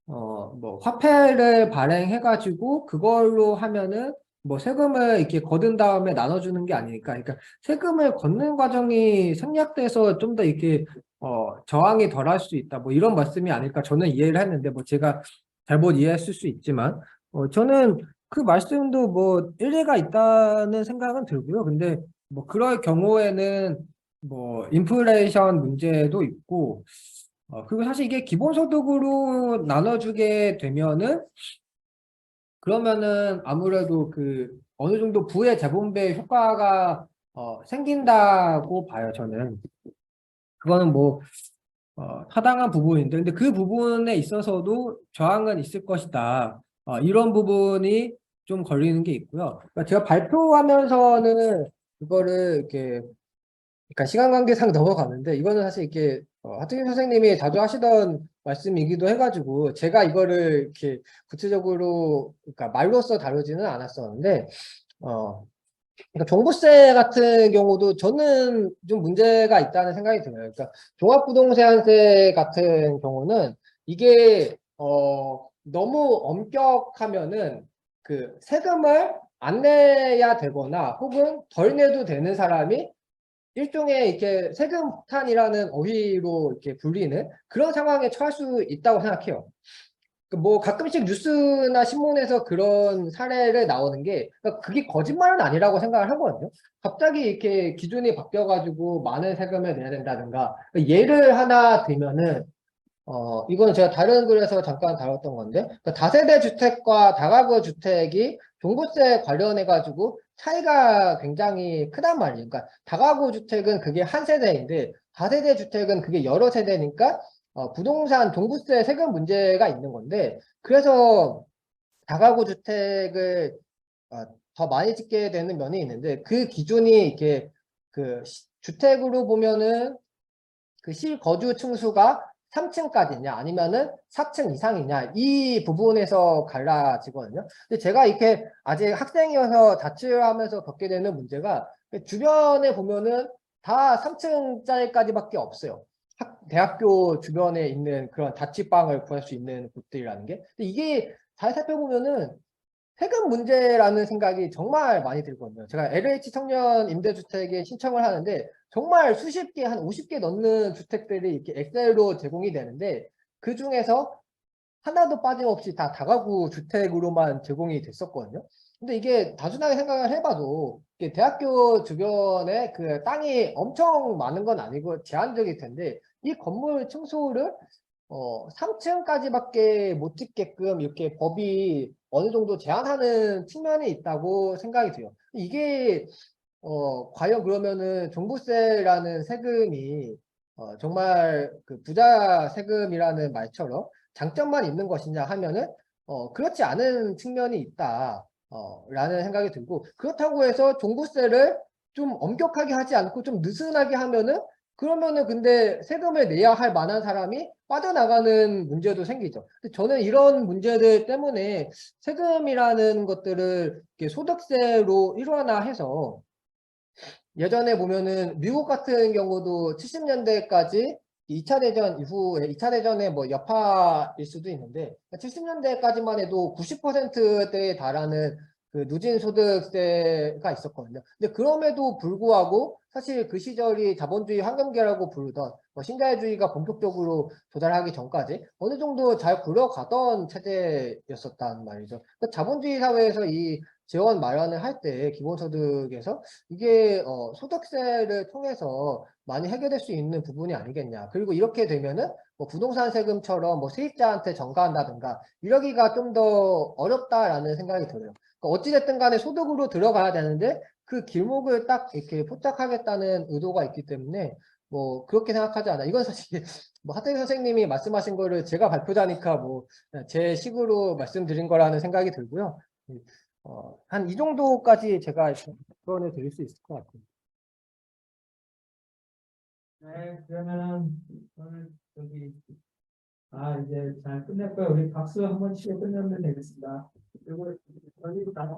뭐 화폐를 발행해가지고 그걸로 하면은 뭐 세금을 이렇게 거둔 다음에 나눠주는 게 아니니까, 그러니까 세금을 걷는 과정이 생략돼서 좀 더 이렇게 저항이 덜할 수 있다, 뭐 이런 말씀이 아닐까 저는 이해를 했는데 뭐 제가 잘못 이해했을 수 있지만 저는 그 말씀도 뭐 일리가 있다는 생각은 들고요. 근데 뭐 그럴 경우에는 뭐 인플레이션 문제도 있고 그리고 사실 이게 기본소득으로 나눠주게 되면은 그러면은 아무래도 그 어느 정도 부의 재분배 효과가 생긴다고 봐요, 저는. 그거는 뭐 타당한 부분인데 근데 그 부분에 있어서도 저항은 있을 것이다. 이런 부분이 좀 걸리는 게 있고요. 그러니까 제가 발표하면서는 그거를 이렇게 그러니까 시간 관계상 넘어가는데 이거는 사실 이렇게 하트균 선생님이 자주 하시던 말씀이기도 해가지고 제가 이거를 이렇게 구체적으로 그러니까 말로써 다루지는 않았었는데 그러니까 종부세 같은 경우도 저는 좀 문제가 있다는 생각이 들어요. 그러니까 종합부동산세 같은 경우는 이게 너무 엄격하면은 그 세금을 안 내야 되거나 혹은 덜 내도 되는 사람이 일종의 이렇게 세금 폭탄이라는 어휘로 이렇게 불리는 그런 상황에 처할 수 있다고 생각해요. 뭐 가끔씩 뉴스나 신문에서 그런 사례를 나오는 게 그러니까 그게 거짓말은 아니라고 생각을 하거든요. 갑자기 이렇게 기준이 바뀌어가지고 많은 세금을 내야 된다든가 예를 하나 들면은 이건 제가 다른 글에서 잠깐 다뤘던 건데 그러니까 다세대 주택과 다가구 주택이 종부세 관련해 가지고 차이가 굉장히 크단 말이에요. 그러니까 다가구 주택은 그게 한 세대인데 다세대 주택은 그게 여러 세대니까 부동산 종부세 세금 문제가 있는 건데 그래서 다가구 주택을 더 많이 짓게 되는 면이 있는데 그 기준이 이렇게 그 주택으로 보면은 그 실거주 층수가 3층까지냐 아니면은 4층 이상이냐 이 부분에서 갈라지거든요. 근데 제가 이렇게 아직 학생이어서 자취를 하면서 겪게 되는 문제가 주변에 보면은 다 3층짜리까지밖에 없어요. 대학교 주변에 있는 그런 자취방을 구할 수 있는 곳들이라는 게. 근데 이게 잘 살펴보면은 세금 문제라는 생각이 정말 많이 들거든요. 제가 LH 청년 임대주택에 신청을 하는데 정말 수십 개, 한 50개 넘는 주택들이 이렇게 엑셀로 제공이 되는데 그 중에서 하나도 빠짐없이 다 다가구 주택으로만 제공이 됐었거든요. 근데 이게 단순하게 생각을 해봐도 이게 대학교 주변에 그 땅이 엄청 많은 건 아니고 제한적일 텐데 이 건물 층수를 3층까지밖에 못 짓게끔 이렇게 법이 어느 정도 제한하는 측면이 있다고 생각이 돼요. 이게 과연 그러면은 종부세라는 세금이 정말 그 부자 세금이라는 말처럼 장점만 있는 것이냐 하면은 그렇지 않은 측면이 있다. 라는 생각이 들고 그렇다고 해서 종부세를 좀 엄격하게 하지 않고 좀 느슨하게 하면은 그러면은 근데 세금을 내야 할 만한 사람이 빠져나가는 문제도 생기죠. 저는 이런 문제들 때문에 세금이라는 것들을 이렇게 소득세로 일원화해서 예전에 보면은 미국 같은 경우도 70년대까지 2차 대전 이후에 2차 대전의 뭐 여파일 수도 있는데 70년대까지만 해도 90%대에 달하는 그 누진 소득세가 있었거든요. 근데 그럼에도 불구하고 사실 그 시절이 자본주의 황금기라고 부르던 뭐 신자유주의가 본격적으로 도달하기 전까지 어느 정도 잘 굴러가던 체제였었단 말이죠. 그 자본주의 사회에서 이 재원 마련을 할 때 기본소득에서 이게 소득세를 통해서 많이 해결될 수 있는 부분이 아니겠냐. 그리고 이렇게 되면은 뭐 부동산 세금처럼 뭐 세입자한테 전가한다든가 이러기가 좀 더 어렵다라는 생각이 들어요. 그러니까 어찌됐든 간에 소득으로 들어가야 되는데 그 길목을 딱 이렇게 포착하겠다는 의도가 있기 때문에 뭐 그렇게 생각하지 않아. 이건 사실 뭐 하태경 선생님이 말씀하신 거를 제가 발표자니까 뭐 제 식으로 말씀드린 거라는 생각이 들고요. 한 이 정도까지 제가 조언을 드릴 수 있을 것 같아요. 네, 그러면은 오늘 이제 잘 끝냈고요. 우리 박수 한번 치고 끝내면 되겠습니다. 그리고 저희 나는